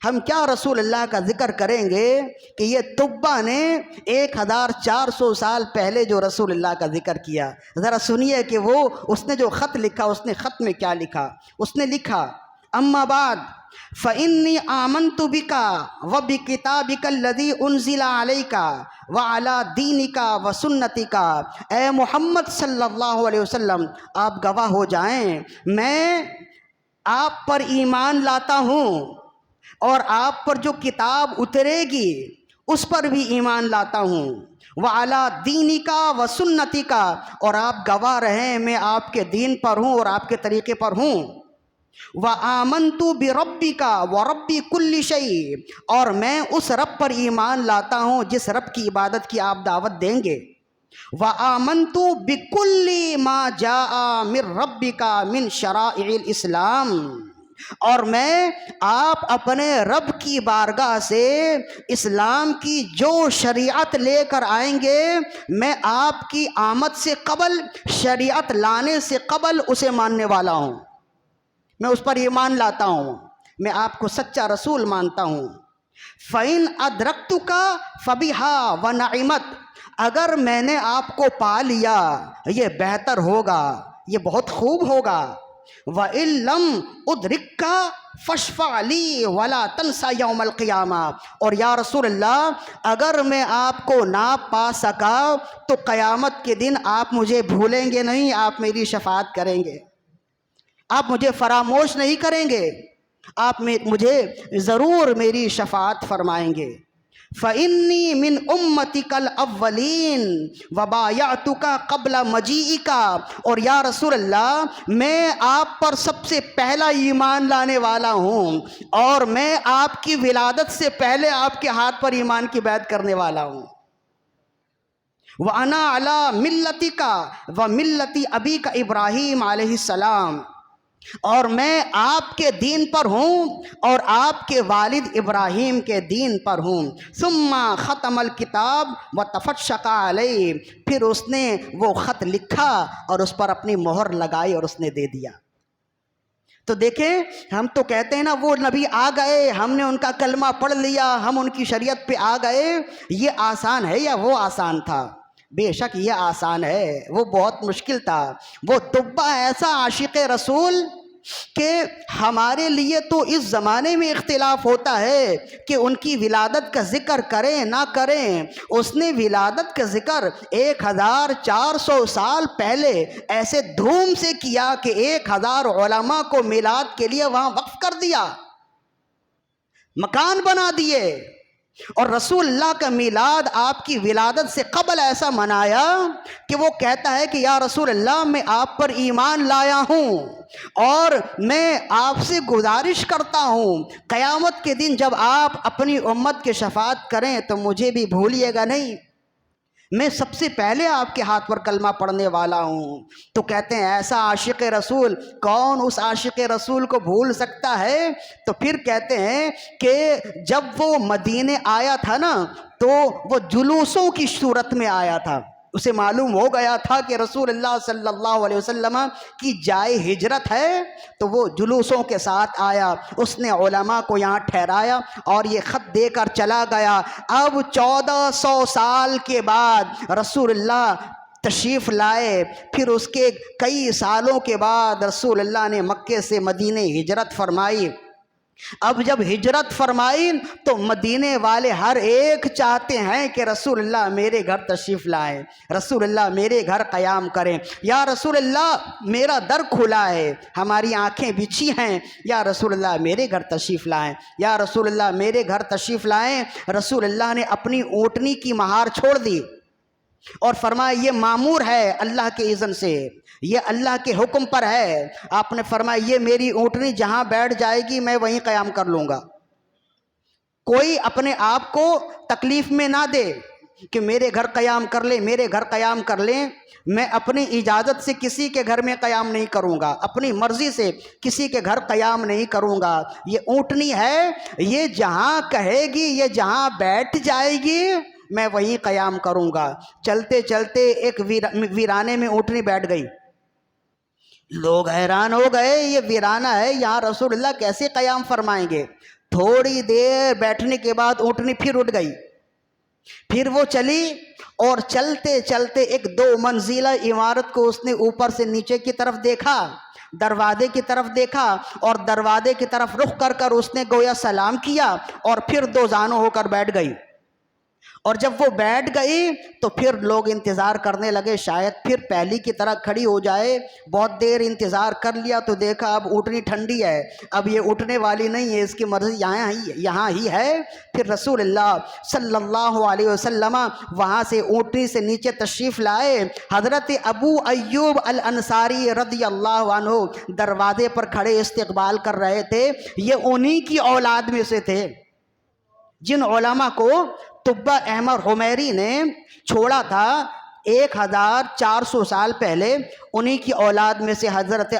ہم کیا رسول اللہ کا ذکر کریں گے کہ یہ طبہ نے 1400 سال پہلے جو رسول اللہ کا ذکر کیا۔ ذرا سنیے کہ وہ اس نے جو خط لکھا، اس نے خط میں کیا لکھا۔ اس نے لکھا اما بعد فإنی آمنت بک وبکتابک الذی انزل علیک وعلی دینک وسنتک۔ اے محمد صلی اللہ علیہ وسلم آپ گواہ ہو جائیں، میں آپ پر ایمان لاتا ہوں اور آپ پر جو کتاب اترے گی اس پر بھی ایمان لاتا ہوں، وعلی دینک وسنتک، اور آپ گواہ رہیں میں آپ کے دین پر ہوں اور آپ کے طریقے پر ہوں، وآمنت بربک ورب کل شیء، اور میں اس رب پر ایمان لاتا ہوں جس رب کی عبادت کی آپ دعوت دیں گے، وآمنت بکل ما جاء من ربک من شرائع الاسلام، اور میں آپ اپنے رب کی بارگاہ سے اسلام کی جو شریعت لے کر آئیں گے میں آپ کی آمد سے قبل، شریعت لانے سے قبل اسے ماننے والا ہوں، میں اس پر ایمان لاتا ہوں، میں آپ کو سچا رسول مانتا ہوں۔ فَإِنْ أَدْرَكْتُكَ فَبِهَا وَنَعِمَتْ، اگر میں نے آپ کو پا لیا یہ بہتر ہوگا، یہ بہت خوب ہوگا، وَإِن لَّمْ أُدْرِكَّ فَاشْفَعْ لِي وَلَا تَنْسَ يَوْمَ الْقِيَامَةِ، اور یا رسول اللہ اگر میں آپ کو نہ پا سکا تو قیامت کے دن آپ مجھے بھولیں گے نہیں، آپ میری شفاعت کریں گے، آپ مجھے فراموش نہیں کریں گے، آپ مجھے ضرور میری شفاعت فرمائیں گے۔ فَإِنِّي مِنْ أُمَّتِكَ الْأَوَّلِينَ وَبَايَعْتُكَ قَبْلَ مَجِيئِكَ، اور یا رسول اللہ میں آپ پر سب سے پہلا ایمان لانے والا ہوں، اور میں آپ کی ولادت سے پہلے آپ کے ہاتھ پر ایمان کی بیعت کرنے والا ہوں۔ وَأَنَا عَلَى مِلَّتِكَ وَمِلَّةِ أَبِيكَ إِبْرَاهِيمَ عَلَيْهِ السَّلَامِ، اور میں آپ کے دین پر ہوں اور آپ کے والد ابراہیم کے دین پر ہوں۔ ثم ختم الکتاب وتفشق علیہ، پھر اس نے وہ خط لکھا اور اس پر اپنی مہر لگائی اور اس نے دے دیا۔ تو دیکھیں ہم تو کہتے ہیں نا وہ نبی آ گئے، ہم نے ان کا کلمہ پڑھ لیا، ہم ان کی شریعت پہ آ گئے، یہ آسان ہے یا وہ آسان تھا؟ بے شک یہ آسان ہے، وہ بہت مشکل تھا۔ وہ تبا ایسا عاشق رسول کہ ہمارے لیے تو اس زمانے میں اختلاف ہوتا ہے کہ ان کی ولادت کا ذکر کریں نہ کریں۔ اس نے ولادت کا ذکر 1400 سال پہلے ایسے دھوم سے کیا کہ 1000 علماء کو میلاد کے لیے وہاں وقف کر دیا، مکان بنا دیے، اور رسول اللہ کا میلاد آپ کی ولادت سے قبل ایسا منایا کہ وہ کہتا ہے کہ یا رسول اللہ میں آپ پر ایمان لایا ہوں، اور میں آپ سے گزارش کرتا ہوں قیامت کے دن جب آپ اپنی امت کی شفاعت کریں تو مجھے بھی بھولیے گا نہیں، میں سب سے پہلے آپ کے ہاتھ پر کلمہ پڑھنے والا ہوں۔ تو کہتے ہیں ایسا عاشق رسول، کون اس عاشق رسول کو بھول سکتا ہے؟ تو پھر کہتے ہیں کہ جب وہ مدینے آیا تھا نا تو وہ جلوسوں کی صورت میں آیا تھا، اسے معلوم ہو گیا تھا کہ رسول اللہ صلی اللہ علیہ وسلم کی جائے ہجرت ہے، تو وہ جلوسوں کے ساتھ آیا، اس نے علماء کو یہاں ٹھہرایا اور یہ خط دے کر چلا گیا۔ اب 1400 سال کے بعد رسول اللہ تشریف لائے، پھر اس کے کئی سالوں کے بعد رسول اللہ نے مکے سے مدینے ہجرت فرمائی۔ اب جب ہجرت فرمائی تو مدینے والے ہر ایک چاہتے ہیں کہ رسول اللہ میرے گھر تشریف لائیں، رسول اللہ میرے گھر قیام کریں، یا رسول اللہ میرا در کھلا ہے، ہماری آنکھیں بچھی ہیں، یا رسول اللہ میرے گھر تشریف لائیں، یا رسول اللہ میرے گھر تشریف لائیں۔ رسول اللہ نے اپنی اونٹنی کی مہار چھوڑ دی اور فرمایا یہ مامور ہے اللہ کے اذن سے، یہ اللہ کے حکم پر ہے۔ آپ نے فرمایا یہ میری اونٹنی جہاں بیٹھ جائے گی میں وہیں قیام کر لوں گا، کوئی اپنے آپ کو تکلیف میں نہ دے کہ میرے گھر قیام کر لے، میرے گھر قیام کر لیں۔ میں اپنی اجازت سے کسی کے گھر میں قیام نہیں کروں گا، اپنی مرضی سے کسی کے گھر قیام نہیں کروں گا، یہ اونٹنی ہے، یہ جہاں کہے گی، یہ جہاں بیٹھ جائے گی میں وہیں قیام کروں گا۔ چلتے چلتے ایک ویرانے میں اونٹنی بیٹھ گئی، لوگ حیران ہو گئے، یہ ویرانہ ہے، یہاں رسول اللہ کیسے قیام فرمائیں گے؟ تھوڑی دیر بیٹھنے کے بعد اونٹنی پھر اٹھ گئی، پھر وہ چلی، اور چلتے چلتے ایک 2 منزلہ عمارت کو اس نے اوپر سے نیچے کی طرف دیکھا، دروازے کی طرف دیکھا، اور دروازے کی طرف رخ کر کر اس نے گویا سلام کیا اور پھر 2 زانو ہو کر بیٹھ گئی۔ اور جب وہ بیٹھ گئی تو پھر لوگ انتظار کرنے لگے شاید پھر پہلی کی طرح کھڑی ہو جائے۔ بہت دیر انتظار کر لیا تو دیکھا اب اونٹنی ٹھنڈی ہے، اب یہ اٹھنے والی نہیں ہے، اس کی مرضی یہاں ہی ہے۔ پھر رسول اللہ صلی اللہ علیہ وسلم وہاں سے اونٹنی سے نیچے تشریف لائے۔ حضرت ابو ایوب الانصاری رضی اللہ عنہ دروازے پر کھڑے استقبال کر رہے تھے۔ یہ انہی کی اولاد میں سے تھے جن علماء کو تبا احمد حمیری نے چھوڑا تھا 1400 سال پہلے، انہی کی اولاد میں سے حضرت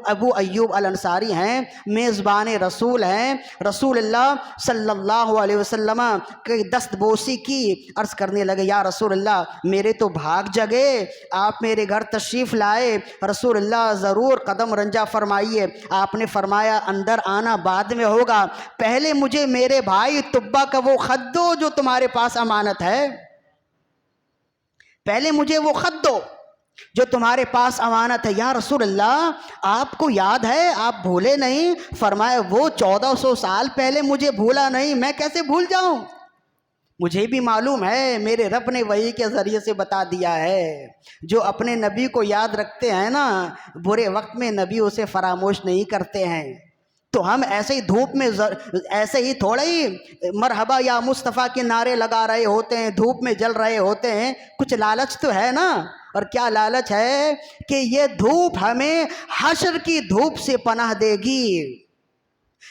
ابو ایوب الانصاری ہیں، میزبان رسول ہیں۔ رسول اللہ صلی اللہ علیہ وسلم کی دست بوسی کی، عرض کرنے لگے یا رسول اللہ میرے تو بھاگ جگے، آپ میرے گھر تشریف لائے، رسول اللہ ضرور قدم رنجا فرمائیے۔ آپ نے فرمایا اندر آنا بعد میں ہوگا، پہلے مجھے میرے بھائی تبا کا وہ خط دو جو تمہارے پاس امانت ہے، پہلے مجھے وہ خط دو جو تمہارے پاس امانت ہے۔ یا رسول اللہ آپ کو یاد ہے، آپ بھولے نہیں؟ فرمایا وہ 1400 سال پہلے مجھے بھولا نہیں، میں کیسے بھول جاؤں؟ مجھے بھی معلوم ہے، میرے رب نے وحی کے ذریعے سے بتا دیا ہے، جو اپنے نبی کو یاد رکھتے ہیں نا، برے وقت میں نبی اسے فراموش نہیں کرتے ہیں۔ تو ہم ایسے ہی دھوپ میں ایسے ہی تھوڑے ہی مرحبا یا مصطفیٰ کے نعرے لگا رہے ہوتے ہیں، دھوپ میں جل رہے ہوتے ہیں، کچھ لالچ تو ہے نا۔ اور کیا لالچ ہے کہ یہ دھوپ ہمیں حشر کی دھوپ سے پناہ دے گی،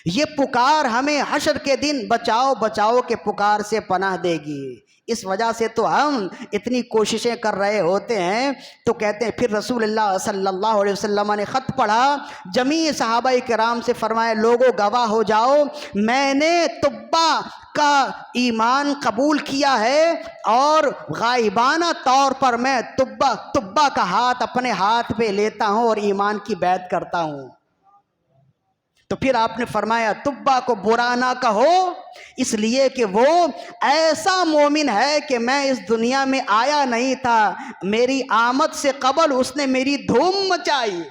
یہ پکار ہمیں حشر کے دن بچاؤ بچاؤ کے پکار سے پناہ دے گی۔ اس وجہ سے تو ہم اتنی کوششیں کر رہے ہوتے ہیں۔ تو کہتے ہیں پھر رسول اللہ صلی اللہ علیہ وسلم نے خط پڑھا، جمیع صحابہ کرام سے فرمایا لوگوں گواہ ہو جاؤ، میں نے تبا کا ایمان قبول کیا ہے، اور غائبانہ طور پر میں تبا کا ہاتھ اپنے ہاتھ پہ لیتا ہوں اور ایمان کی بیعت کرتا ہوں۔ تو پھر آپ نے فرمایا تبا کو برا نہ کہو، اس لیے کہ وہ ایسا مومن ہے کہ میں اس دنیا میں آیا نہیں تھا، میری آمد سے قبل اس نے میری دھوم مچائی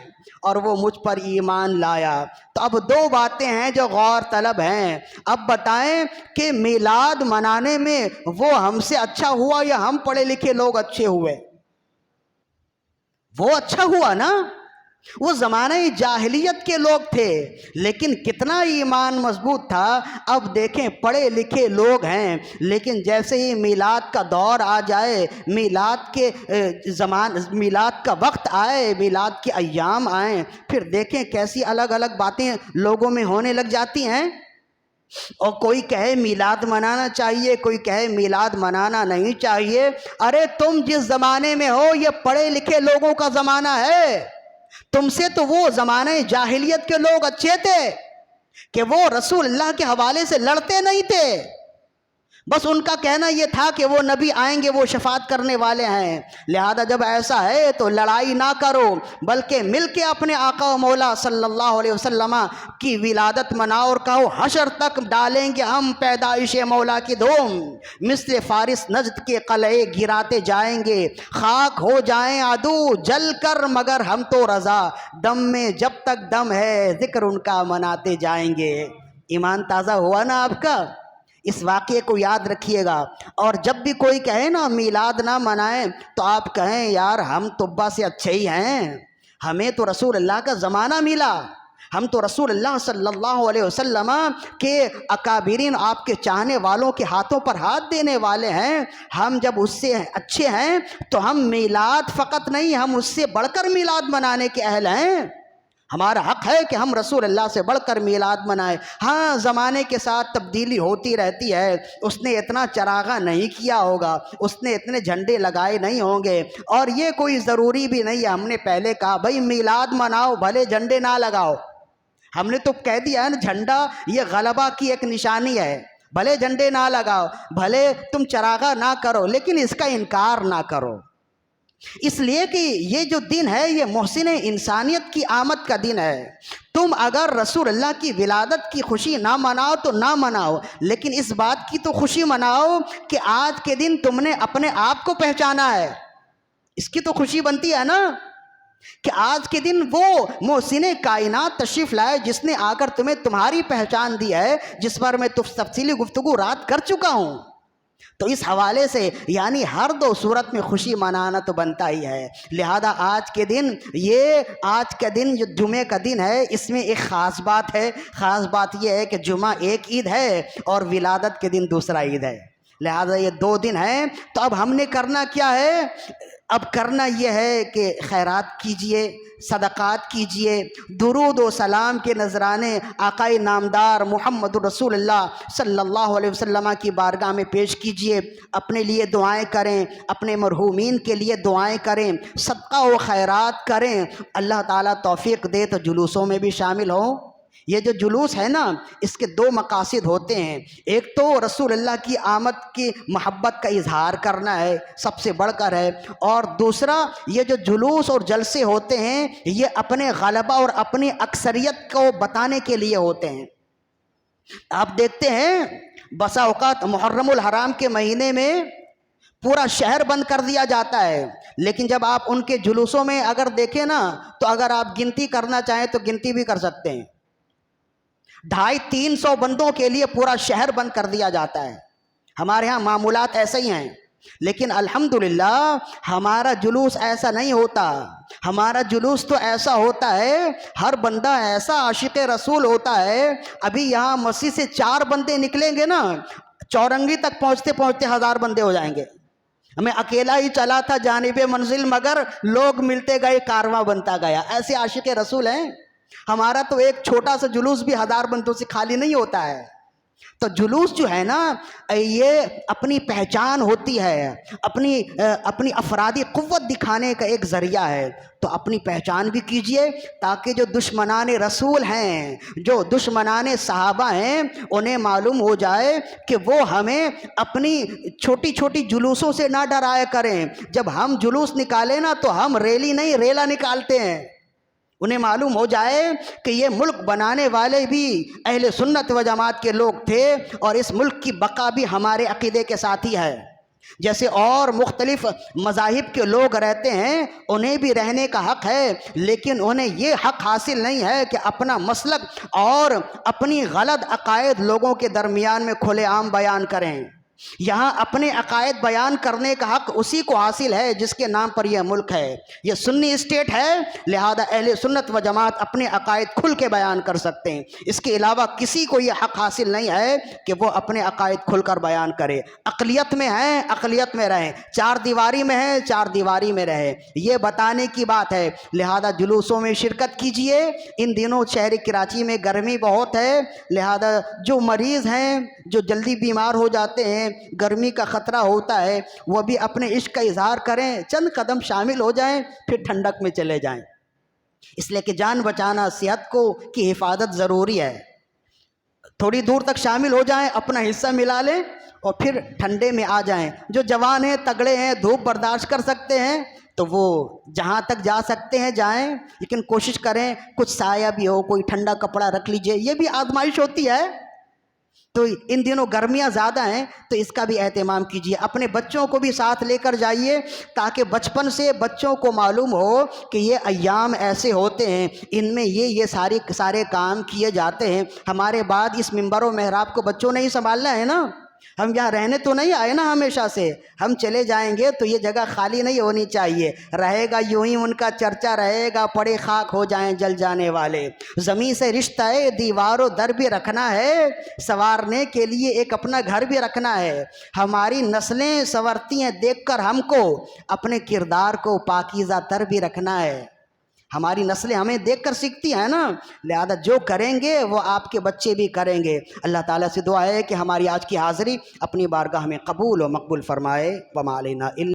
اور وہ مجھ پر ایمان لایا۔ تو اب دو باتیں ہیں جو غور طلب ہیں۔ اب بتائیں کہ میلاد منانے میں وہ ہم سے اچھا ہوا یا ہم پڑھے لکھے لوگ اچھے ہوئے؟ وہ اچھا ہوا نا، وہ زمانہ جاہلیت کے لوگ تھے لیکن کتنا ایمان مضبوط تھا۔ اب دیکھیں پڑھے لکھے لوگ ہیں لیکن جیسے ہی میلاد کا دور آ جائے، میلاد کا وقت آئے، میلاد کے ایام آئیں، پھر دیکھیں کیسی الگ الگ باتیں لوگوں میں ہونے لگ جاتی ہیں۔ اور کوئی کہے میلاد منانا چاہیے، کوئی کہے میلاد منانا نہیں چاہیے۔ ارے تم جس زمانے میں ہو یہ پڑھے لکھے لوگوں کا زمانہ ہے، تم سے تو وہ زمانہ جاہلیت کے لوگ اچھے تھے کہ وہ رسول اللہ کے حوالے سے لڑتے نہیں تھے، بس ان کا کہنا یہ تھا کہ وہ نبی آئیں گے، وہ شفاعت کرنے والے ہیں۔ لہذا جب ایسا ہے تو لڑائی نہ کرو بلکہ مل کے اپنے آقا و مولا صلی اللہ علیہ وسلم کی ولادت مناؤ اور کہو حشر تک ڈالیں گے ہم پیدائش مولا کی دھوم، مثل فارس نجد کے قلعے گراتے جائیں گے، خاک ہو جائیں عدو جل کر مگر ہم تو رضا، دم میں جب تک دم ہے ذکر ان کا مناتے جائیں گے۔ ایمان تازہ ہوا نا آپ کا؟ اس واقعے کو یاد رکھیے گا۔ اور جب بھی کوئی کہے نا میلاد نہ منائیں تو آپ کہیں یار ہم طبا سے اچھے ہی ہیں، ہمیں تو رسول اللہ کا زمانہ ملا، ہم تو رسول اللہ صلی اللہ علیہ وسلم کے اکابرین آپ کے چاہنے والوں کے ہاتھوں پر ہاتھ دینے والے ہیں، ہم جب اس سے اچھے ہیں تو ہم میلاد فقط نہیں، ہم اس سے بڑھ کر میلاد منانے کے اہل ہیں، ہمارا حق ہے کہ ہم رسول اللہ سے بڑھ کر میلاد منائیں۔ ہاں زمانے کے ساتھ تبدیلی ہوتی رہتی ہے، اس نے اتنا چراغاں نہیں کیا ہوگا، اس نے اتنے جھنڈے لگائے نہیں ہوں گے، اور یہ کوئی ضروری بھی نہیں ہے۔ ہم نے پہلے کہا بھائی میلاد مناؤ بھلے جھنڈے نہ لگاؤ، ہم نے تو کہہ دیا ہے نا جھنڈا یہ غلبہ کی ایک نشانی ہے، بھلے جھنڈے نہ لگاؤ، بھلے تم چراغاں نہ کرو لیکن اس کا انکار نہ کرو، اس لیے کہ یہ جو دن ہے یہ محسن انسانیت کی آمد کا دن ہے۔ تم اگر رسول اللہ کی ولادت کی خوشی نہ مناؤ تو نہ مناؤ، لیکن اس بات کی تو خوشی مناؤ کہ آج کے دن تم نے اپنے آپ کو پہچانا ہے، اس کی تو خوشی بنتی ہے نا کہ آج کے دن وہ محسن کائنات تشریف لائے جس نے آ کر تمہیں تمہاری پہچان دی ہے، جس پر میں تفصیلی گفتگو رات کر چکا ہوں۔ تو اس حوالے سے یعنی ہر دو صورت میں خوشی منانا تو بنتا ہی ہے۔ لہذا آج کے دن جو جمعے کا دن ہے اس میں ایک خاص بات ہے، خاص بات یہ ہے کہ جمعہ ایک عید ہے اور ولادت کے دن دوسرا عید ہے، لہذا یہ دو دن ہیں۔ تو اب ہم نے کرنا کیا ہے؟ اب کرنا یہ ہے کہ خیرات کیجئے، صدقات کیجئے، درود و سلام کے نذرانے آقائے نامدار محمد رسول اللہ صلی اللہ علیہ وسلم کی بارگاہ میں پیش کیجئے، اپنے لیے دعائیں کریں، اپنے مرحومین کے لیے دعائیں کریں، صدقہ و خیرات کریں، اللہ تعالیٰ توفیق دے تو جلوسوں میں بھی شامل ہوں۔ یہ جو جلوس ہے نا اس کے دو مقاصد ہوتے ہیں، ایک تو رسول اللہ کی آمد کی محبت کا اظہار کرنا ہے، سب سے بڑھ کر ہے، اور دوسرا یہ جو جلوس اور جلسے ہوتے ہیں یہ اپنے غلبہ اور اپنی اکثریت کو بتانے کے لیے ہوتے ہیں۔ آپ دیکھتے ہیں بسا اوقات محرم الحرام کے مہینے میں پورا شہر بند کر دیا جاتا ہے، لیکن جب آپ ان کے جلوسوں میں اگر دیکھیں نا تو اگر آپ گنتی کرنا چاہیں تو گنتی بھی کر سکتے ہیں، 250-300 بندوں کے لیے پورا شہر بند کر دیا جاتا ہے۔ ہمارے ہاں معمولات ایسے ہی ہیں، لیکن الحمدللہ ہمارا جلوس ایسا نہیں ہوتا، ہمارا جلوس تو ایسا ہوتا ہے ہر بندہ ایسا عاشق رسول ہوتا ہے۔ ابھی یہاں مسجد سے 4 بندے نکلیں گے نا چورنگی تک پہنچتے پہنچتے 1000 بندے ہو جائیں گے۔ میں اکیلا ہی چلا تھا جانب منزل مگر لوگ ملتے گئے کارواں بنتا گیا، ایسے عاشق رسول ہیں۔ ہمارا تو ایک چھوٹا سا جلوس بھی 1000 بندوں سے خالی نہیں ہوتا ہے۔ تو جلوس جو ہے نا یہ اپنی پہچان ہوتی ہے، اپنی افرادی قوت دکھانے کا ایک ذریعہ ہے۔ تو اپنی پہچان بھی کیجئے تاکہ جو دشمنان رسول ہیں، جو دشمنان صحابہ ہیں، انہیں معلوم ہو جائے کہ وہ ہمیں اپنی چھوٹی چھوٹی جلوسوں سے نہ ڈرایا کریں۔ جب ہم جلوس نکالیں نا تو ہم ریلی نہیں ریلا نکالتے ہیں، انہیں معلوم ہو جائے کہ یہ ملک بنانے والے بھی اہل سنت و جماعت کے لوگ تھے اور اس ملک کی بقا بھی ہمارے عقیدے کے ساتھ ہی ہے۔ جیسے اور مختلف مذاہب کے لوگ رہتے ہیں، انہیں بھی رہنے کا حق ہے، لیکن انہیں یہ حق حاصل نہیں ہے کہ اپنا مسلک اور اپنی غلط عقائد لوگوں کے درمیان میں کھلے عام بیان کریں۔ یہاں اپنے عقائد بیان کرنے کا حق اسی کو حاصل ہے جس کے نام پر یہ ملک ہے۔ یہ سنی اسٹیٹ ہے، لہذا اہل سنت و جماعت اپنے عقائد کھل کے بیان کر سکتے ہیں۔ اس کے علاوہ کسی کو یہ حق حاصل نہیں ہے کہ وہ اپنے عقائد کھل کر بیان کرے۔ اقلیت میں ہیں، اقلیت میں رہیں، چار دیواری میں ہیں، چار دیواری میں رہیں، یہ بتانے کی بات ہے۔ لہذا جلوسوں میں شرکت کیجئے۔ ان دنوں شہر کراچی میں گرمی بہت ہے، لہذا جو مریض ہیں، جو جلدی بیمار ہو جاتے ہیں، گرمی کا خطرہ ہوتا ہے، وہ بھی اپنے عشق کا اظہار کریں، چند قدم شامل ہو جائیں، پھر ٹھنڈک میں چلے جائیں، اس لیے کہ جان بچانا، صحت کو کی حفاظت ضروری ہے۔ تھوڑی دور تک شامل ہو جائیں، اپنا حصہ ملا لیں اور پھر ٹھنڈے میں آ جائیں۔ جو جوان ہیں، تگڑے ہیں، دھوپ برداشت کر سکتے ہیں تو وہ جہاں تک جا سکتے ہیں جائیں، لیکن کوشش کریں کچھ سایہ بھی ہو، کوئی ٹھنڈا کپڑا رکھ لیجئے، یہ بھی آزمائش ہوتی ہے۔ تو ان دنوں گرمیاں زیادہ ہیں تو اس کا بھی اہتمام کیجیے۔ اپنے بچوں کو بھی ساتھ لے کر جائیے تاکہ بچپن سے بچوں کو معلوم ہو کہ یہ ایام ایسے ہوتے ہیں، ان میں یہ سارے کام کیے جاتے ہیں۔ ہمارے بعد اس منبر و محراب کو بچوں نے ہی سنبھالنا ہے نا، ہم یہاں رہنے تو نہیں آئے نا ہمیشہ سے، ہم چلے جائیں گے تو یہ جگہ خالی نہیں ہونی چاہیے، رہے گا یوں ہی ان کا چرچا رہے گا، پڑے خاک ہو جائیں جل جانے والے۔ زمین سے رشتہ ہے، دیوار و در بھی رکھنا ہے، سنوارنے کے لیے ایک اپنا گھر بھی رکھنا ہے۔ ہماری نسلیں سنورتی ہیں دیکھ کر ہم کو اپنے کردار کو پاکیزہ تر بھی رکھنا ہے۔ ہماری نسلیں ہمیں دیکھ کر سیکھتی ہیں نا، لہذا جو کریں گے وہ آپ کے بچے بھی کریں گے۔ اللہ تعالیٰ سے دعا ہے کہ ہماری آج کی حاضری اپنی بارگاہ میں قبول و مقبول فرمائے۔ وما علینا